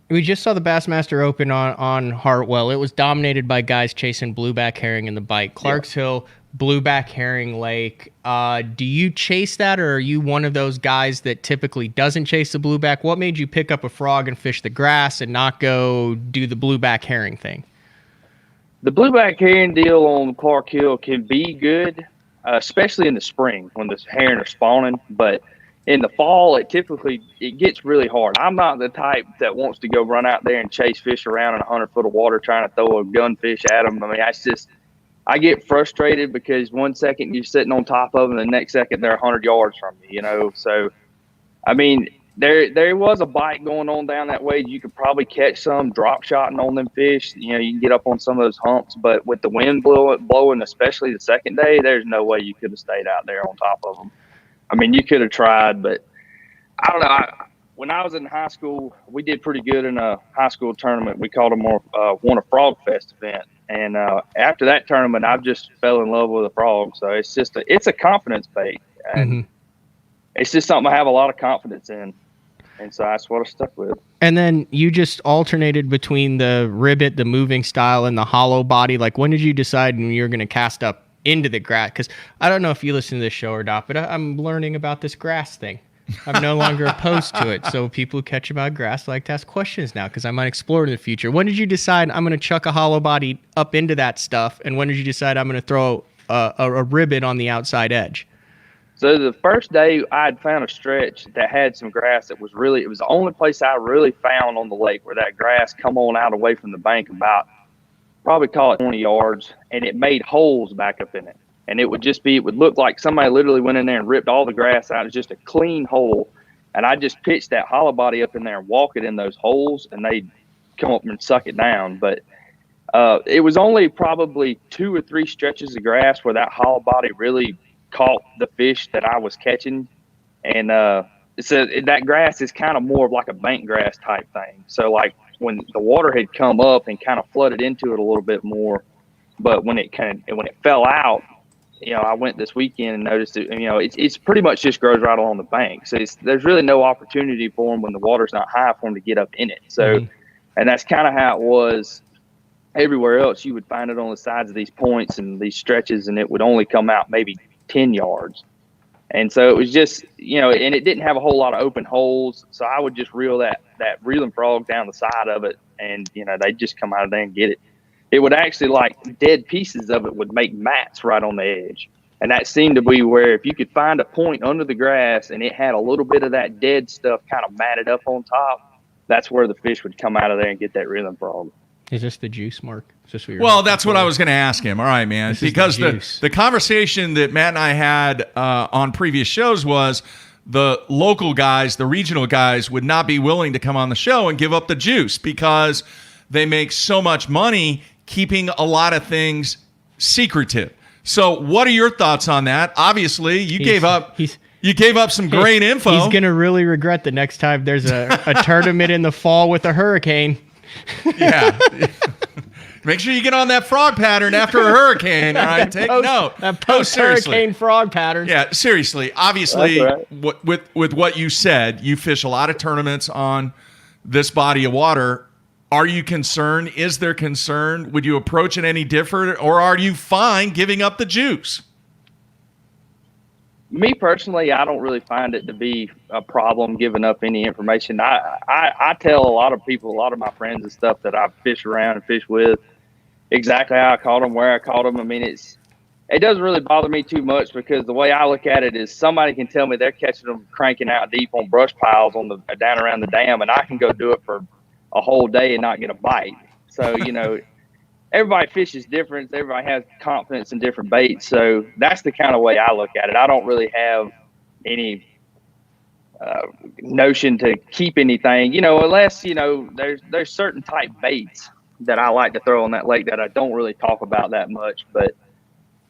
we just saw the Bassmaster Open on Hartwell. It was dominated by guys chasing blueback herring in the bite. Clarks Hill, blueback herring lake. Do you chase that, or are you one of those guys that typically doesn't chase the blueback? What made you pick up a frog and fish the grass and not go do the blueback herring thing? The blueback herring deal on Clark Hill can be good, especially in the spring when the herring are spawning. But in the fall, it gets really hard. I'm not the type that wants to go run out there and chase fish around in 100 foot of water trying to throw a gunfish at them. I mean, I get frustrated because one second you're sitting on top of them, and the next second they're 100 yards from you. So I mean, there was a bite going on down that way. You could probably catch some drop shotting on them fish. You can get up on some of those humps, but with the wind blowing, especially the second day, there's no way you could have stayed out there on top of them. I mean, you could have tried, but I don't know. When I was in high school, we did pretty good in a high school tournament. We called them won a Frog Fest event. And after that tournament, I just fell in love with a frog. So it's a confidence bait. And it's just something I have a lot of confidence in. And so that's what I stuck with. And then you just alternated between the ribbit, the moving style, and the hollow body. Like, when did you decide when you were going to cast up into the grass? Because I don't know if you listen to this show or not, but I'm learning about this grass thing. I'm no longer opposed to it. So people who catch about grass like to ask questions now, because I might explore it in the future. When did you decide I'm going to chuck a hollow body up into that stuff? And when did you decide I'm going to throw a ribbit on the outside edge? So the first day I had found a stretch that had some grass it was the only place I really found on the lake where that grass come on out away from the bank about, probably call it 20 yards, and it made holes back up in it. And it would look like somebody literally went in there and ripped all the grass out. It's just a clean hole. And I just pitched that hollow body up in there and walk it in those holes, and they'd come up and suck it down. But it was only probably 2 or 3 stretches of grass where that hollow body really caught the fish that I was catching. And that grass is kind of more of like a bank grass type thing. So like when the water had come up and kind of flooded into it a little bit more, but when it fell out, I went this weekend and noticed it. It's pretty much just grows right along the bank. So there's really no opportunity for them when the water's not high for them to get up in it. So, and that's kind of how it was everywhere else. You would find it on the sides of these points and these stretches, and it would only come out maybe 10 yards. And so it was just, and it didn't have a whole lot of open holes. So I would just reel that reeling frog down the side of it, and, they'd just come out of there and get it. It would actually, like, dead pieces of it would make mats right on the edge. And that seemed to be where if you could find a point under the grass and it had a little bit of that dead stuff kind of matted up on top, that's where the fish would come out of there and get that reeling frog. Is this the juice, Mark? Is this what you're Well, that's what I was going to ask him. All right, man. Because the conversation that Matt and I had on previous shows was the local guys, the regional guys, would not be willing to come on the show and give up the juice because they make so much money keeping a lot of things secretive. So what are your thoughts on that? Obviously, you gave up some great info. He's going to really regret the next time there's a tournament in the fall with a hurricane. Yeah. Make sure you get on that frog pattern after a hurricane. All right, take note. That post-hurricane frog pattern. Yeah, seriously. Obviously, with what you said, you fish a lot of tournaments on this body of water. Are you concerned? Is there concern? Would you approach it any different, or are you fine giving up the juice? Me personally, I don't really find it to be a problem giving up any information. I tell a lot of people, a lot of my friends and stuff that I fish around and fish with, exactly how I caught them, where I caught them. I mean, it doesn't really bother me too much because the way I look at it is somebody can tell me they're catching them cranking out deep on brush piles down around the dam, and I can go do it for a whole day and not get a bite. So, everybody fishes different. Everybody has confidence in different baits. So that's the kind of way I look at it. I don't really have any notion to keep anything, unless, there's certain type baits that I like to throw on that lake that I don't really talk about that much. But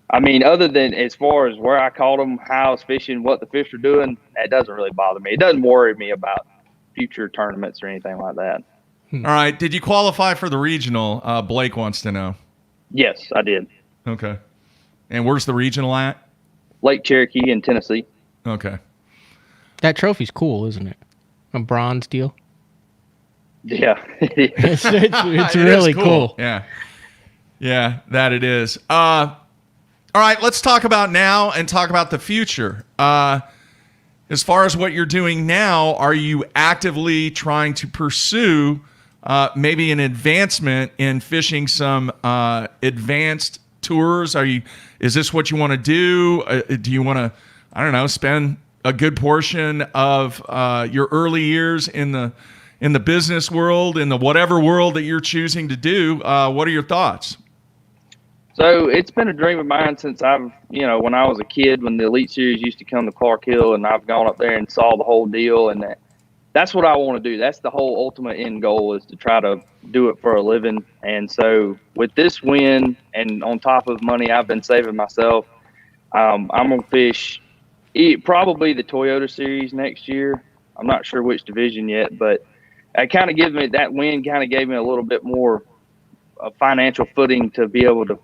I mean, other than as far as where I caught them, how I was fishing, what the fish are doing, that doesn't really bother me. It doesn't worry me about future tournaments or anything like that. All right. Did you qualify for the regional? Blake wants to know. Yes, I did. Okay. And where's the regional at? Lake Cherokee in Tennessee. Okay. That trophy's cool, isn't it? A bronze deal. Yeah. it's really cool. Yeah. Yeah, that it is. All right, let's talk about now and talk about the future. As far as what you're doing now, are you actively trying to pursue maybe an advancement in fishing some advanced tours? Is this what you want to do? Do you want to, I don't know, spend a good portion of your early years in the business world, in the whatever world that you're choosing to do? What are your thoughts? So it's been a dream of mine since when I was a kid, when the Elite Series used to come to Clark Hill, and I've gone up there and saw the whole deal, and that's what I want to do. That's the whole ultimate end goal, is to try to do it for a living. And so with this win, and on top of money I've been saving myself, I'm going to fish probably the Toyota Series next year. I'm not sure which division yet, but that win kind of gave me a little bit more financial footing to be able to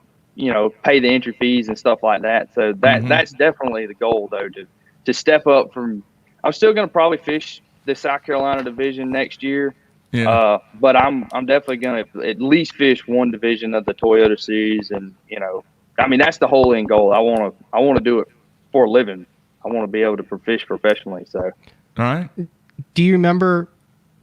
pay the entry fees and stuff like that. So that's definitely the goal, though, to step up from. I'm still going to probably fish the South Carolina division next year, but I'm definitely going to at least fish one division of the Toyota Series, and that's the whole end goal. I want to do it for a living. I want to be able to fish professionally. So, all right. Do you remember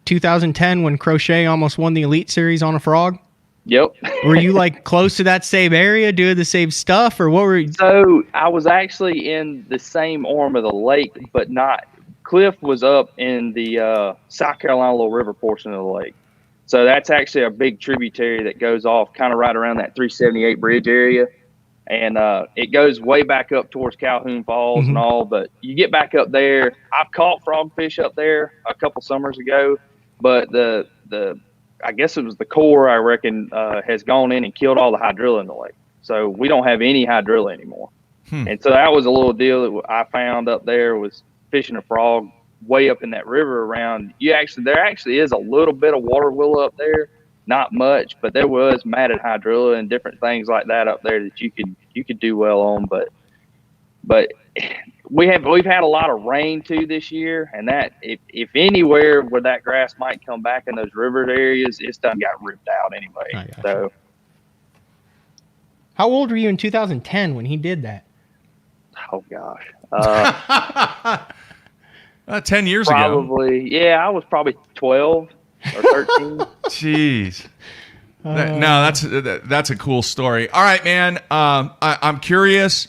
2010 when Crochet almost won the Elite Series on a frog? Yep. Were you close to that same area doing the same stuff, or what were you? So I was actually in the same arm of the lake, but not. Cliff was up in the South Carolina Little River portion of the lake. So that's actually a big tributary that goes off kind of right around that 378 bridge area. And it goes way back up towards Calhoun Falls and all. But you get back up there. I've caught frogfish up there a couple summers ago, but I guess it was the Corps, I reckon, has gone in and killed all the hydrilla in the lake. So we don't have any hydrilla anymore. And so that was a little deal that I found up there, was fishing a frog way up in that river around. There actually is a little bit of water willow up there, not much, but there was matted hydrilla and different things like that up there that you could do well on. But we've had a lot of rain too this year, and that if anywhere where that grass might come back in those river areas, it's done got ripped out anyway. So, how old were you in 2010 when he did that? Oh gosh, 10 years ago. Probably, yeah. I was probably 12 or 13. Jeez. No, that's a cool story. All right, man. I'm curious.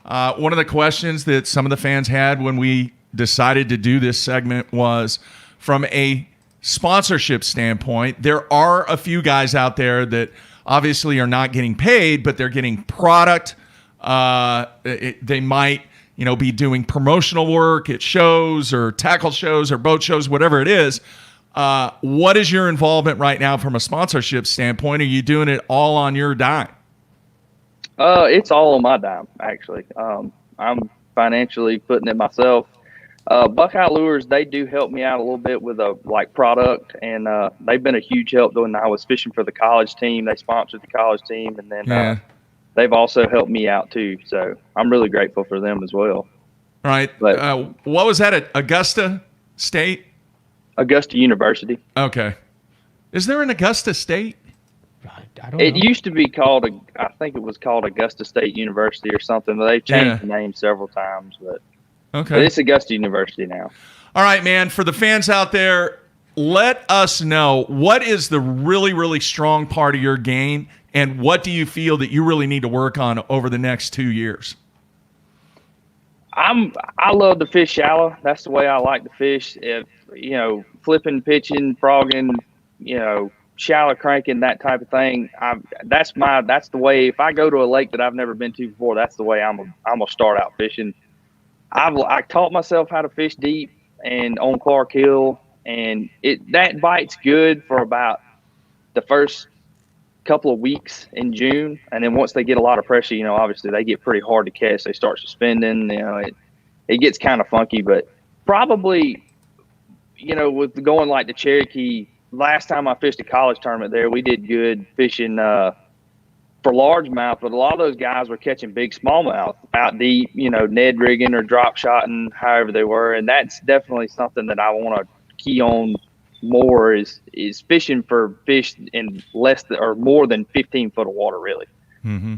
One of the questions that some of the fans had when we decided to do this segment was, from a sponsorship standpoint, there are a few guys out there that obviously are not getting paid, but they're getting product. They might, be doing promotional work at shows or tackle shows or boat shows, whatever it is. What is your involvement right now from a sponsorship standpoint? Are you doing it all on your dime? It's all on my dime, actually. I'm financially putting it myself. Buckeye Lures, they do help me out a little bit with product, and they've been a huge help when I was fishing for the college team. They sponsored the college team, and then they've also helped me out too. So I'm really grateful for them as well. All right. But what was that at Augusta State? Augusta University. Okay. Is there an Augusta State? I don't know. It used to be called, I think it was called Augusta State University or something, but they've changed the name several times. But it's Augusta University now. All right, man. For the fans out there, let us know, what is the really, really strong part of your game, and what do you feel that you really need to work on over the next 2 years? I love to fish shallow. That's the way I like to fish. If flipping, pitching, frogging, shallow cranking, that type of thing. That's the way. If I go to a lake that I've never been to before, that's the way I'm gonna start out fishing. I taught myself how to fish deep and on Clark Hill, and that bite's good for about the first couple of weeks in June, and then once they get a lot of pressure, obviously they get pretty hard to catch. They start suspending. It gets kind of funky, but probably with going like the Cherokee. Last time I fished a college tournament there, we did good fishing for largemouth, but a lot of those guys were catching big smallmouth out deep, Ned rigging or drop shotting, however they were. And that's definitely something that I want to key on more is fishing for fish in less than or more than 15 foot of water, really. Mm-hmm.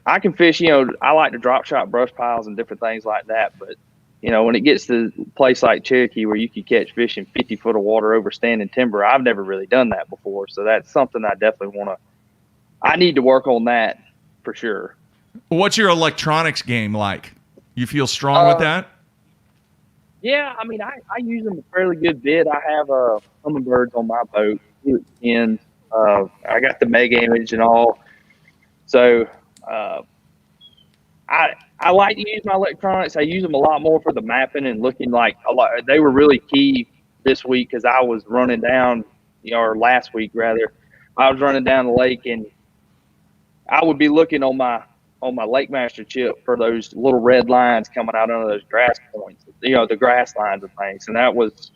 I can fish, I like to drop shot brush piles and different things like that, but when it gets to a place like Cherokee where you can catch fish in 50 foot of water over standing timber, I've never really done that before. So that's something I definitely I need to work on that for sure. What's your electronics game like? You feel strong with that? Yeah, I mean, I use them a fairly good bit. I have Humminbirds on my boat, and I got the Mega Image and all. So I like to use my electronics. I use them a lot more for the mapping and looking like a lot. They were really key this week because I was running down, or last week rather, I was running down the lake and I would be looking on my Lake Master chip for those little red lines coming out under those grass points, the grass lines and things. And that was,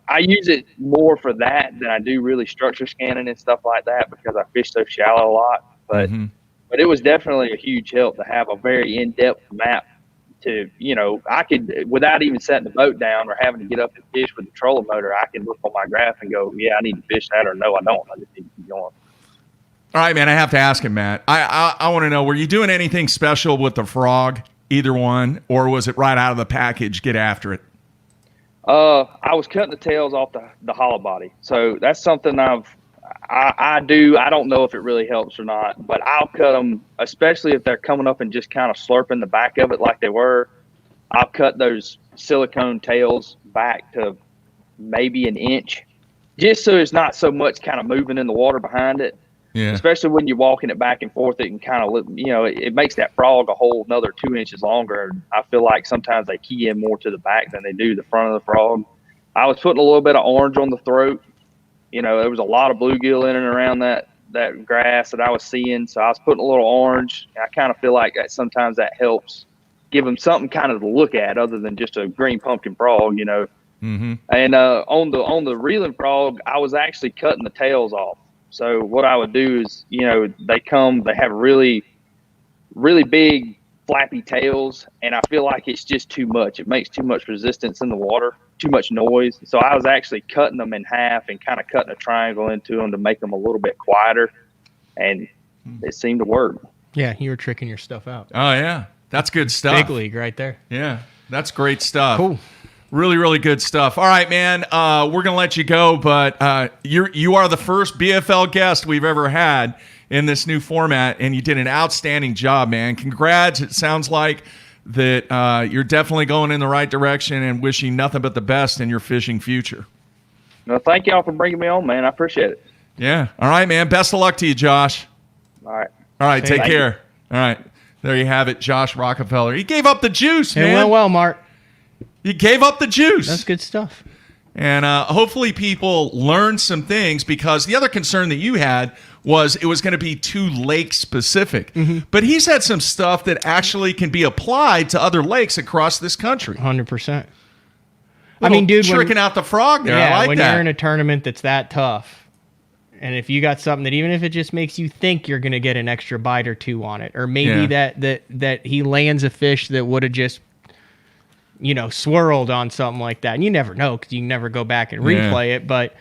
I use it more for that than I do really structure scanning and stuff like that because I fish so shallow a lot. But But it was definitely a huge help to have a very in-depth map to, I could, without even setting the boat down or having to get up and fish with the trolling motor, I can look on my graph and go, yeah, I need to fish that, or no, I don't. I just need to keep going. All right, man, I have to ask him, Matt. I want to know, were you doing anything special with the frog, either one, or was it right out of the package, get after it? I was cutting the tails off the hollow body. So that's something I do. I don't know if it really helps or not, but I'll cut them, especially if they're coming up and just kind of slurping the back of it like they were. I'll cut those silicone tails back to maybe an inch, just so it's not so much kind of moving in the water behind it. Yeah. Especially when you're walking it back and forth, it can kind of, it makes that frog a whole another 2 inches longer. I feel like sometimes they key in more to the back than they do the front of the frog. I was putting a little bit of orange on the throat. There was a lot of bluegill in and around that grass that I was seeing. So I was putting a little orange. I kind of feel like that sometimes that helps give them something kind of to look at other than just a green pumpkin frog, Mm-hmm. And on the reeling frog, I was actually cutting the tails off. So what I would do is, they have really, really big flappy tails, and I feel like it's just too much. It makes too much resistance in the water, too much noise. So I was actually cutting them in half and kind of cutting a triangle into them to make them a little bit quieter, and it seemed to work. Yeah, you were tricking your stuff out. Oh, yeah. That's good stuff. Big league right there. Yeah, that's great stuff. Cool. Really, really good stuff. All right, man. We're gonna let you go, but you are the first BFL guest we've ever had in this new format, and you did an outstanding job, man. Congrats. It sounds like that you're definitely going in the right direction, and wishing nothing but the best in your fishing future. Well, thank y'all for bringing me on, man. I appreciate it. Yeah. All right, man. Best of luck to you, Josh. All right. All right. Take Thank care. All right. There you have it, Josh Rockefeller. He gave up the juice, man. It went well, Mark. He gave up the juice. That's good stuff. And hopefully people learned some things, because the other concern that you had was it was going to be too lake specific. But he's had some stuff that actually can be applied to other lakes across this country. 100%. I mean, dude, tricking out the frog there. Yeah, I like when that. you're in a tournament that's that tough, and if you got something that even if it just makes you think you're going to get an extra bite or two on it, or maybe that he lands a fish that would have just, swirled on something like that, and you never know because you can never go back and replay it. But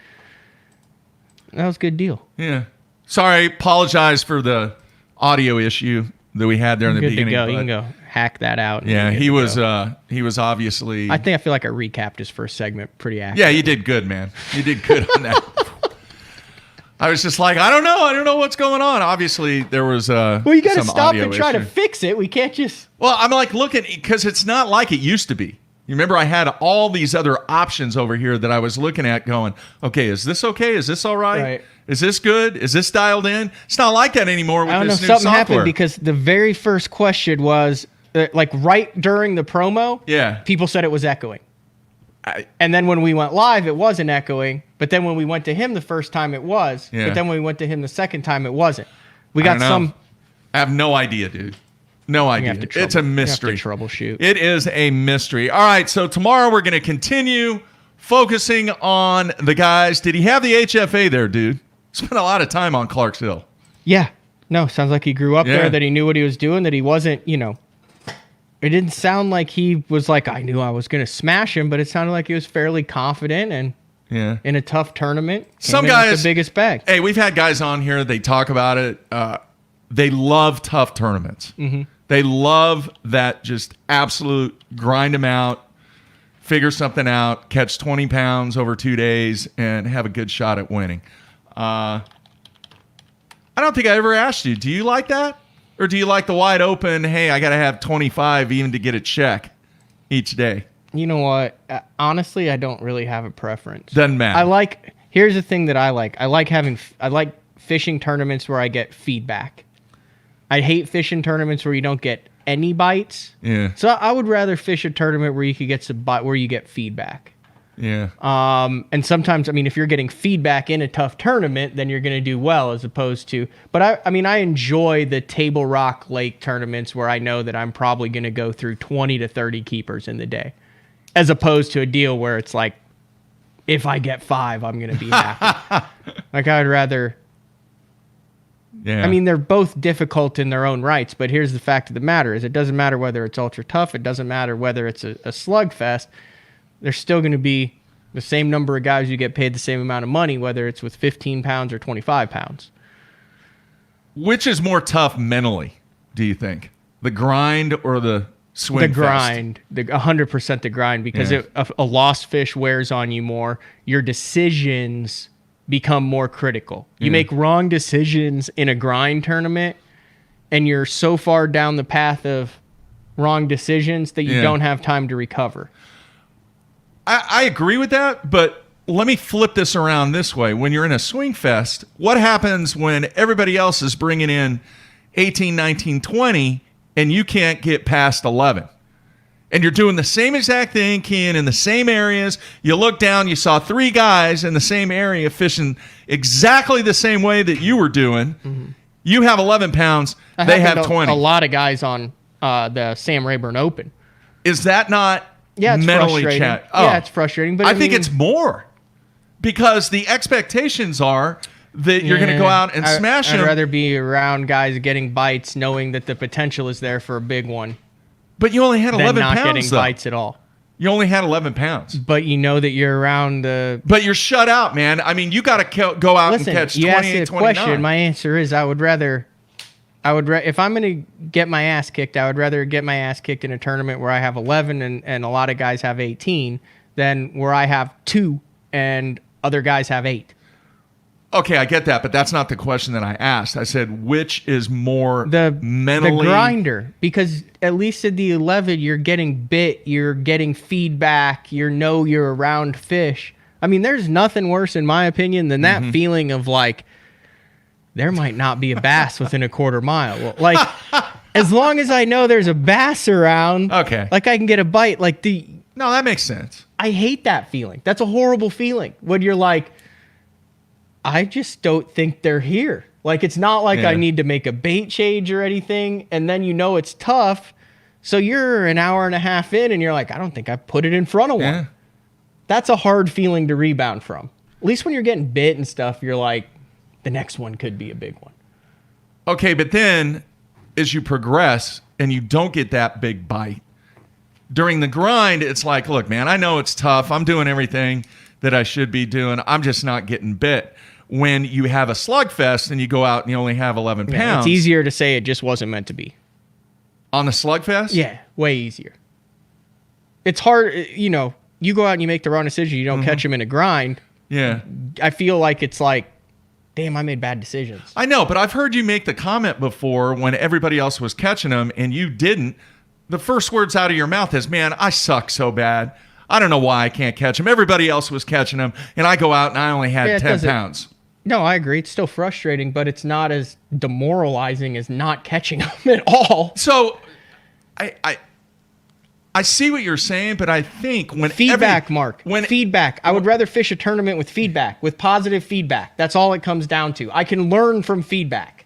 that was a good deal. Yeah. Sorry, apologize for the audio issue that we had there in the Good beginning. to go. You can go hack that out. and Yeah, you're he good to go. was obviously. I feel like I recapped his first segment pretty accurately. Yeah, you did good, man. You did good on that. I was just like, I don't know what's going on. Obviously, there was Well, you got to some stop audio and try to issue. fix it. We can't just. Well, I'm like looking, because it's not like it used to be. You remember I had all these other options over here that I was looking at going, okay, is this okay? Is this all right? Right. Is this good? Is this dialed in? It's not like that anymore with I don't know this if new something software. happened because the very first question was like right during the promo. Yeah. People said it was echoing. And then when we went live, it wasn't echoing. But then when we went to him the first time, it was. Yeah. But then when we went to him the second time, it wasn't. We I got don't know. some. I have no idea, dude. No idea. have to It's a trouble- you have to mystery. troubleshoot. It is a mystery. All right, so tomorrow we're going to continue focusing on the guys. Did he have the HFA there, dude? Spent a lot of time on Clarksville. Yeah. No, sounds like he grew up Yeah. there, that he knew what he was doing, that he wasn't, it didn't sound like he was like, I knew I was going to smash him, but it sounded like he was fairly confident and Yeah. in a tough tournament. Some came in with guys, the biggest bag. Hey, we've had guys on here. They talk about it. They love tough tournaments. They love that just absolute grind them out, figure something out, catch 20 pounds over 2 days, and have a good shot at winning. I don't think I ever asked you, do you like that? Or do you like the wide open, hey, I got to have 25 even to get a check each day? You know what? Honestly, I don't really have a preference. Doesn't matter. Here's the thing that I like. I like fishing tournaments where I get feedback. I hate fishing tournaments where you don't get any bites. Yeah. So I would rather fish a tournament where you could get where you get feedback. Yeah. And sometimes, I mean, if you're getting feedback in a tough tournament, then you're going to do well as opposed to, but I enjoy the Table Rock Lake tournaments where I know that I'm probably going to go through 20 to 30 keepers in the day, as opposed to a deal where it's like, if I get 5, I'm going to be happy. Like I would rather, Yeah. I mean, they're both difficult in their own rights, but here's the fact of the matter is it doesn't matter whether it's ultra tough. It doesn't matter whether it's a slugfest. There's still going to be the same number of guys who get paid the same amount of money, whether it's with 15 pounds or 25 pounds. Which is more tough mentally, do you think? The grind or the swing The fest? grind, 100% the grind, because Yeah. a lost fish wears on you more. Your decisions become more critical. You Yeah. make wrong decisions in a grind tournament, and you're so far down the path of wrong decisions that you Yeah. don't have time to recover. I agree with that, but let me flip this around this way. When you're in a swing fest, what happens when everybody else is bringing in 18, 19, 20, and you can't get past 11? And you're doing the same exact thing, keying in the same areas. You look down, you saw 3 guys in the same area fishing exactly the same way that you were doing. Mm-hmm. You have 11 pounds, That they happened have to 20. A lot of guys on the Sam Rayburn Open. Is that not Yeah, it's mentally frustrating. chat? Yeah, it's frustrating. But I think mean, it's more because the expectations are that you're going to go out and smash I'd them. rather be around guys getting bites, knowing that the potential is there for a big one. But you only had than 11 not pounds, getting though. bites at all. You only had 11 pounds. But you know that you're around the. But you're shut out, man. I mean, you got to go out Listen, and catch you 28, asked a 29. question. My answer is I would rather. If I'm going to get my ass kicked, I would rather get my ass kicked in a tournament where I have 11 and a lot of guys have 18 than where I have 2 and other guys have 8. Okay, I get that, but that's not the question that I asked. I said, which is more mentally... The grinder, because at least at the 11, you're getting bit, you're getting feedback, you're around fish. I mean, there's nothing worse, in my opinion, than that feeling of like, there might not be a bass within a quarter mile. Well, like, as long as I know there's a bass around, okay, like I can get a bite. Like no, that makes sense. I hate that feeling. That's a horrible feeling when you're like, I just don't think they're here. Like, it's not like I need to make a bait change or anything, and then you know it's tough. So you're an hour and a half in, and you're like, I don't think I put it in front of one. That's a hard feeling to rebound from. At least when you're getting bit and stuff, you're like, the next one could be a big one. Okay, but then as you progress and you don't get that big bite, during the grind, it's like, look, man, I know it's tough. I'm doing everything that I should be doing. I'm just not getting bit. When you have a slugfest and you go out and you only have 11 pounds. It's easier to say it just wasn't meant to be. On the slugfest? Yeah, way easier. It's hard, you know, you go out and you make the wrong decision, you don't catch them in a grind. Yeah. I feel like it's like, damn, I made bad decisions. I know, but I've heard you make the comment before when everybody else was catching them and you didn't. The first words out of your mouth is, man, I suck so bad. I don't know why I can't catch them. Everybody else was catching them, and I go out and I only had 10 pounds. No, I agree. It's still frustrating, but it's not as demoralizing as not catching them at all. So I see what you're saying, but I think when feedback, feedback. I would rather fish a tournament with feedback, with positive feedback. That's all it comes down to. I can learn from feedback.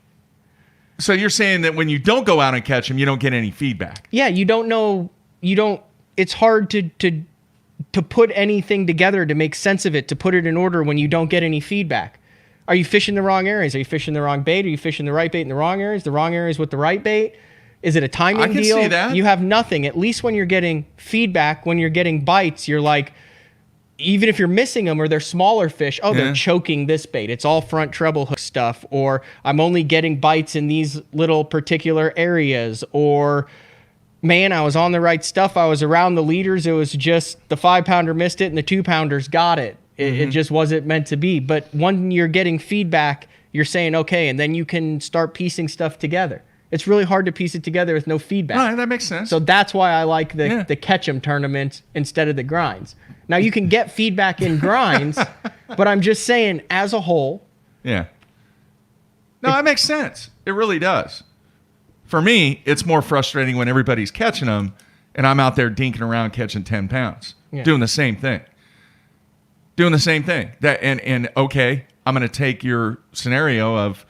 So you're saying that when you don't go out and catch them, you don't get any feedback? Yeah, you don't know. It's hard to put anything together, to make sense of it, to put it in order when you don't get any feedback. Are you fishing the wrong areas? Are you fishing the wrong bait? Are you fishing the right bait in the wrong areas? The wrong areas with the right bait? Is it a timing deal? I can see that. You have nothing. At least when you're getting feedback, when you're getting bites, you're like, even if you're missing them or they're smaller fish, they're choking this bait. It's all front treble hook stuff. Or I'm only getting bites in these little particular areas. Or, man, I was on the right stuff. I was around the leaders. It was just the 5-pounder missed it and the 2-pounders got it. It just wasn't meant to be. But when you're getting feedback, you're saying, okay, and then you can start piecing stuff together. It's really hard to piece it together with no feedback. Right, that makes sense. So that's why I like the catch 'em tournaments instead of the grinds. Now, you can get feedback in grinds, but I'm just saying, as a whole. Yeah. No, that makes sense. It really does. For me, it's more frustrating when everybody's catching them and I'm out there dinking around catching 10 pounds, doing the same thing. And okay, I'm going to take your scenario of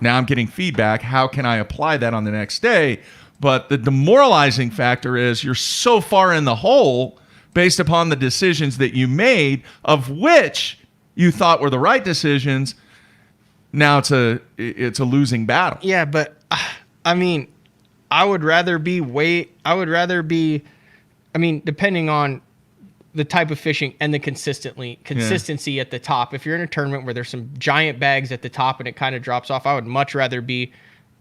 now I'm getting feedback. How can I apply that on the next day? But the demoralizing factor is you're so far in the hole based upon the decisions that you made, of which you thought were the right decisions. Now it's a losing battle. Yeah, but I mean, depending on the type of fishing and the consistency at the top. If you're in a tournament where there's some giant bags at the top and it kind of drops off, I would much rather be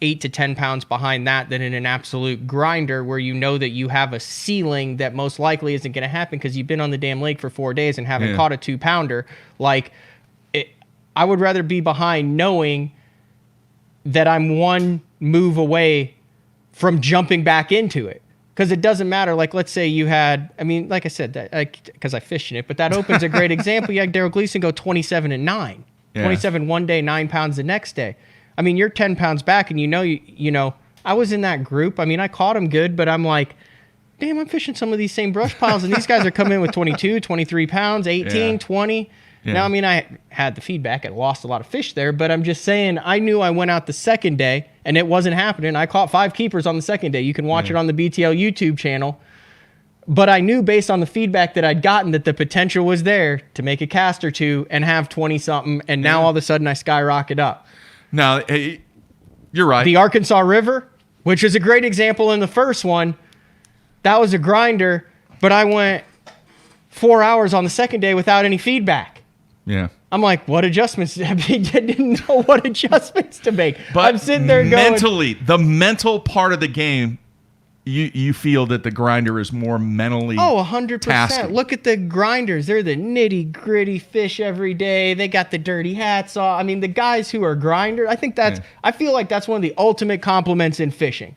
8 to 10 pounds behind that than in an absolute grinder where you know that you have a ceiling that most likely isn't going to happen because you've been on the damn lake for 4 days and haven't caught a 2-pounder. I would rather be behind knowing that I'm one move away from jumping back into it. Because it doesn't matter. Like, let's say you had, like I said, because I fished in it, but that opens a great example. You had Daryl Gleason go 27-9. 27 one day, 9 pounds the next day. You're 10 pounds back, and you know, I was in that group. I caught him good, but I'm like, damn, I'm fishing some of these same brush piles, and these guys are coming in with 22, 23 pounds, 18, 20. Yeah. Now, I had the feedback. I lost a lot of fish there, but I'm just saying I knew I went out the second day, and it wasn't happening. I caught 5 keepers on the second day. You can watch it on the BTL YouTube channel. But I knew based on the feedback that I'd gotten that the potential was there to make a cast or two and have 20-something, and now all of a sudden I skyrocket up. Now, you're right. The Arkansas River, which is a great example in the first one, that was a grinder, but I went 4 hours on the second day without any feedback. Yeah. I'm like, what adjustments? I didn't know what adjustments to make. But I'm sitting there mentally, the mental part of the game, you feel that the grinder is more mentally 100%. tasking. Look at the grinders. They're the nitty-gritty fish every day. They got the dirty hats on. The guys who are grinders, I feel like that's one of the ultimate compliments in fishing.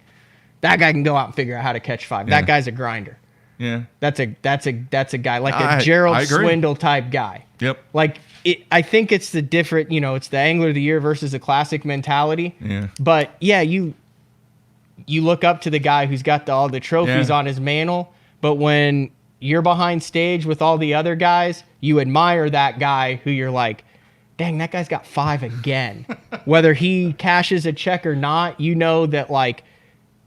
That guy can go out and figure out how to catch 5. That guy's a grinder. Yeah. That's a guy like a Gerald Swindle type guy. Yep. Like I think it's the different, it's the angler of the year versus the classic mentality. Yeah. But yeah, you look up to the guy who's got all the trophies on his mantle, but when you're behind stage with all the other guys, you admire that guy who you're like, dang, that guy's got 5 again. Whether he cashes a check or not, you know that like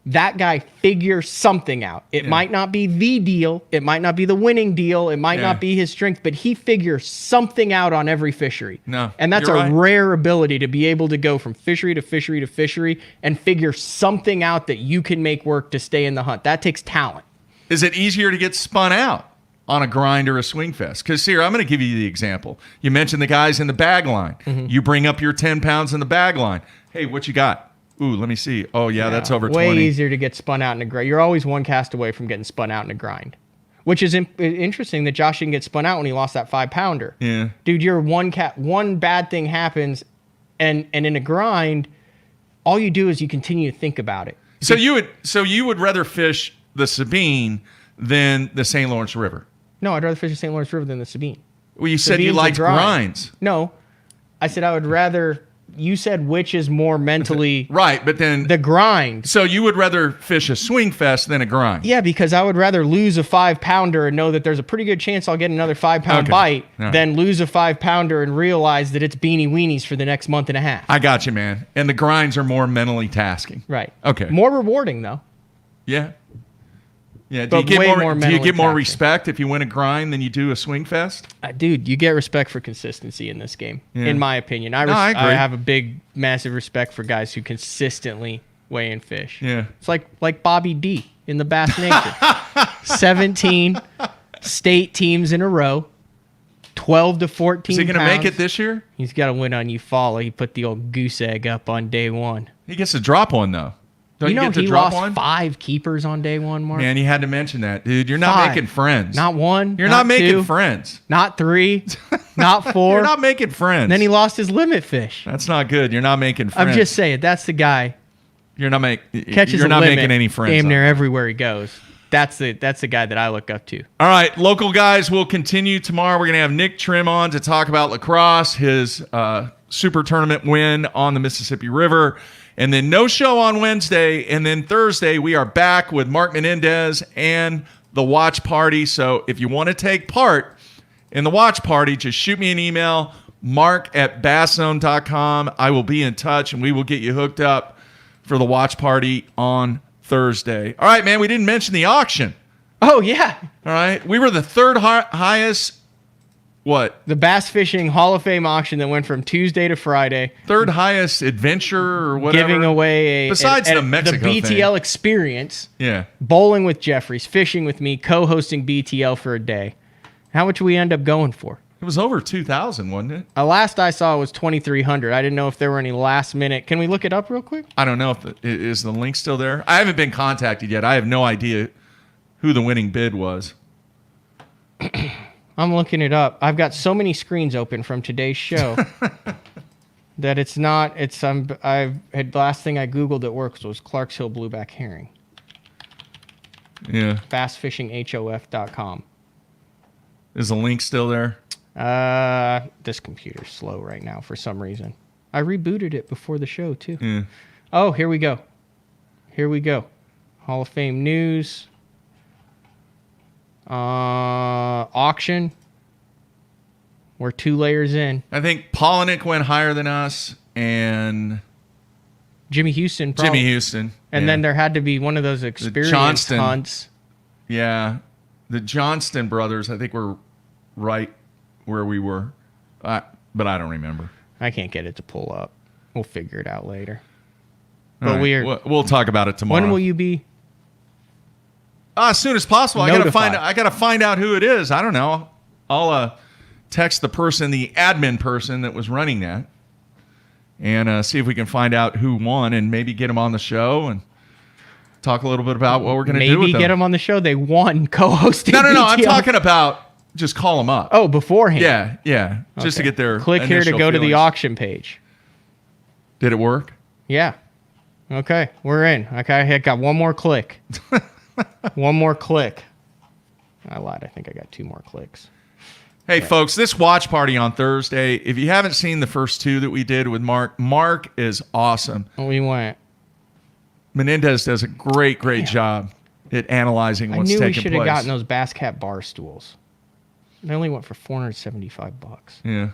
that guy figures something out. It might not be the deal. It might not be the winning deal. It might not be his strength, but he figures something out on every fishery. No, and that's a rare ability to be able to go from fishery to fishery to fishery and figure something out that you can make work to stay in the hunt. That takes talent. Is it easier to get spun out on a grind or a swing fest? Because here, I'm going to give you the example. You mentioned the guys in the bag line. Mm-hmm. You bring up your 10 pounds in the bag line. Hey, what you got? Ooh, let me see. Oh, yeah, that's over 20. Way easier to get spun out in a grind. You're always one cast away from getting spun out in a grind, which is interesting that Josh didn't get spun out when he lost that 5-pounder. Yeah. Dude, you're one bad thing happens, and in a grind, all you do is you continue to think about it. So you would rather fish the Sabine than the St. Lawrence River? No, I'd rather fish the St. Lawrence River than the Sabine. Well, you said you liked grinds. No, I said I would rather. You said which is more mentally right, but then the grind. So you would rather fish a swing fest than a grind? Yeah, because I would rather lose a 5-pounder and know that there's a pretty good chance I'll get another 5-pound bite than lose a 5-pounder and realize that it's beanie weenies for the next month and a half. I got you, man. And the grinds are more mentally tasking. Right. Okay. More rewarding though. Yeah. Yeah, do you get more respect if you win a grind than you do a swing fest? Dude, you get respect for consistency in this game, in my opinion. I agree. I have a big, massive respect for guys who consistently weigh in fish. Yeah. It's like Bobby D in the Bass Nation. 17 state teams in a row, 12 to 14 Is he going to make it this year? He's got to win on Eufaula. He put the old goose egg up on day one. He gets to drop one, though. Don't you know get to he drop lost 5 keepers on day one, Mark? Man, you had to mention that. Dude, you're not making friends. Not one. You're not making 2, friends. Not 3. Not 4. You're not making friends. And then he lost his limit fish. That's not good. You're not making friends. I'm just saying, that's the guy. You're not making any friends. Damn near everywhere he goes. That's the guy that I look up to. All right, local guys will continue tomorrow. We're going to have Nick Trim on to talk about lacrosse, his super tournament win on the Mississippi River. And then no show on Wednesday. And then Thursday, we are back with Mark Menendez and the watch party. So if you want to take part in the watch party, just shoot me an email, mark@basszone.com. I will be in touch, and we will get you hooked up for the watch party on Thursday. All right, man, we didn't mention the auction. Oh, yeah. All right. We were the third highest. What? The Bass Fishing Hall of Fame auction that went from Tuesday to Friday. Third highest adventure or whatever. Giving away besides the Mexico the BTL thing. experience. Yeah. Bowling with Jeffries, fishing with me, co-hosting BTL for a day. How much we end up going for? It was over 2,000, wasn't it? Last I saw it was 2,300. I didn't know if there were any last minute. Can we look it up real quick? I don't know if is the link still there. I haven't been contacted yet. I have no idea who the winning bid was. I'm looking it up. I've got so many screens open from today's show that it's not. The last thing I Googled at work was Clarks Hill blueback herring. Yeah. Bassfishinghof.com. Is the link still there? This computer's slow right now for some reason. I rebooted it before the show too. Yeah. Oh, here we go. Hall of Fame news. Auction. We're 2 layers in. I think Polinick went higher than us, and Jimmy Houston. And then there had to be one of those experience hunts. Yeah. The Johnston brothers, I think, were right where we were. But I don't remember. I can't get it to pull up. We'll figure it out later. But we'll talk about it tomorrow. When will you be? As soon as possible. I gotta find out who it is. I don't know. I'll text the admin person that was running that, and see if we can find out who won, and maybe get them on the show and talk a little bit about what we're going to do with them. Maybe get them on the show. They won co-hosting. No. I'm talking about just call them up. Oh, beforehand. Yeah. Just to get their click here to go to the auction page. Did it work? Yeah. Okay, we're in. Okay, I got one more click. One more click. I lied. I think I got 2 more clicks. Hey, folks, this watch party on Thursday, if you haven't seen the first 2 that we did with Mark is awesome. We went. Menendez does a great job at analyzing what's taking place. I knew we should have gotten those Bass Cat bar stools. They only went for $475. Yeah.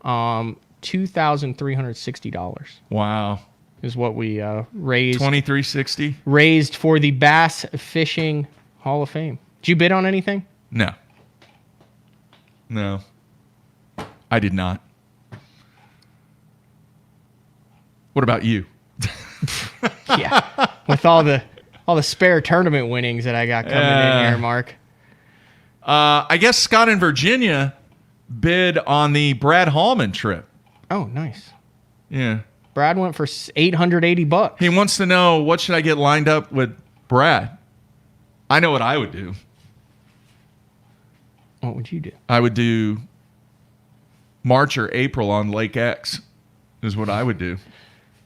$2,360. Wow. Is what we raised. $2,360? Raised for the Bass Fishing Hall of Fame. Did you bid on anything? No. I did not. What about you? Yeah. With all the spare tournament winnings that I got coming in here, Mark. I guess Scott in Virginia bid on the Brad Hallman trip. Oh, nice. Yeah. Brad went for $880. He wants to know, what should I get lined up with Brad? I know what I would do. What would you do? I would do March or April on Lake X is what I would do.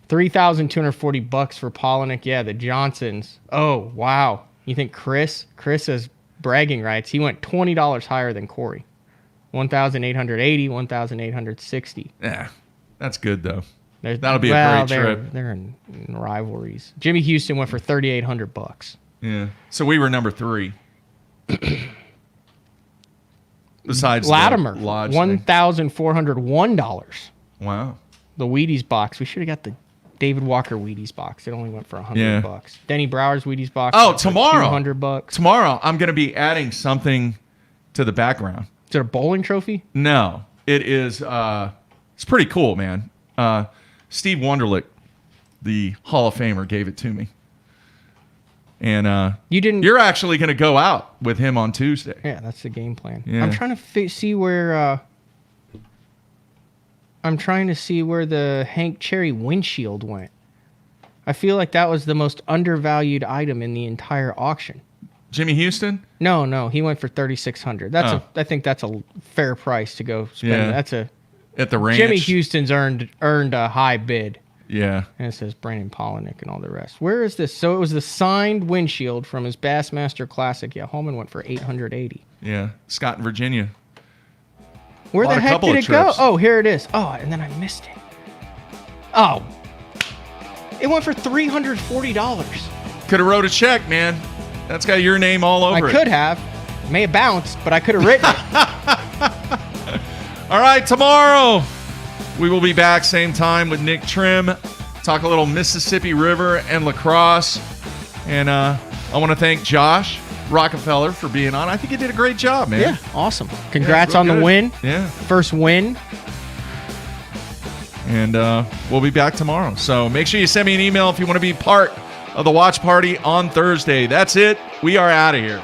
$3,240 for Polinick. Yeah, the Johnsons. Oh, wow. You think Chris has bragging rights. He went $20 higher than Corey. $1,880, $1,860. Yeah, that's good, though. That'll be a great trip. They're in rivalries. Jimmy Houston went for $3,800. Yeah. So we were number 3. Besides Latimer, the lodge $1,401. Wow. The Wheaties box. We should have got the David Walker Wheaties box. It only went for $100. Denny Brower's Wheaties box. Oh, tomorrow. $200. Tomorrow, I'm going to be adding something to the background. Is it a bowling trophy? No, it is. It's pretty cool, man. Steve Wunderlich, the Hall of Famer, gave it to me. And you didn't. You're actually going to go out with him on Tuesday. Yeah, that's the game plan. Yeah. I'm trying to see where. I'm trying to see where the Hank Cherry windshield went. I feel like that was the most undervalued item in the entire auction. Jimmy Houston? No, he went for $3,600. I think that's a fair price to go spend. Yeah. That's at the ranch. Jimmy Houston's earned a high bid. Yeah. And it says Brandon Polinick and all the rest. Where is this? So it was the signed windshield from his Bassmaster Classic. Yeah, Holman went for $880. Yeah. Scott in Virginia. Where the heck did it go? Oh, here it is. Oh, and then I missed it. Oh. It went for $340. Could have wrote a check, man. That's got your name all over it. it. I could have. It may have bounced, but I could have written it. All right, tomorrow we will be back same time with Nick Trim. Talk a little Mississippi River and lacrosse. And I want to thank Josh Rockefeller for being on. I think he did a great job, man. Yeah, awesome. Congrats on the win. Yeah. First win. And we'll be back tomorrow. So make sure you send me an email if you want to be part of the watch party on Thursday. That's it. We are out of here.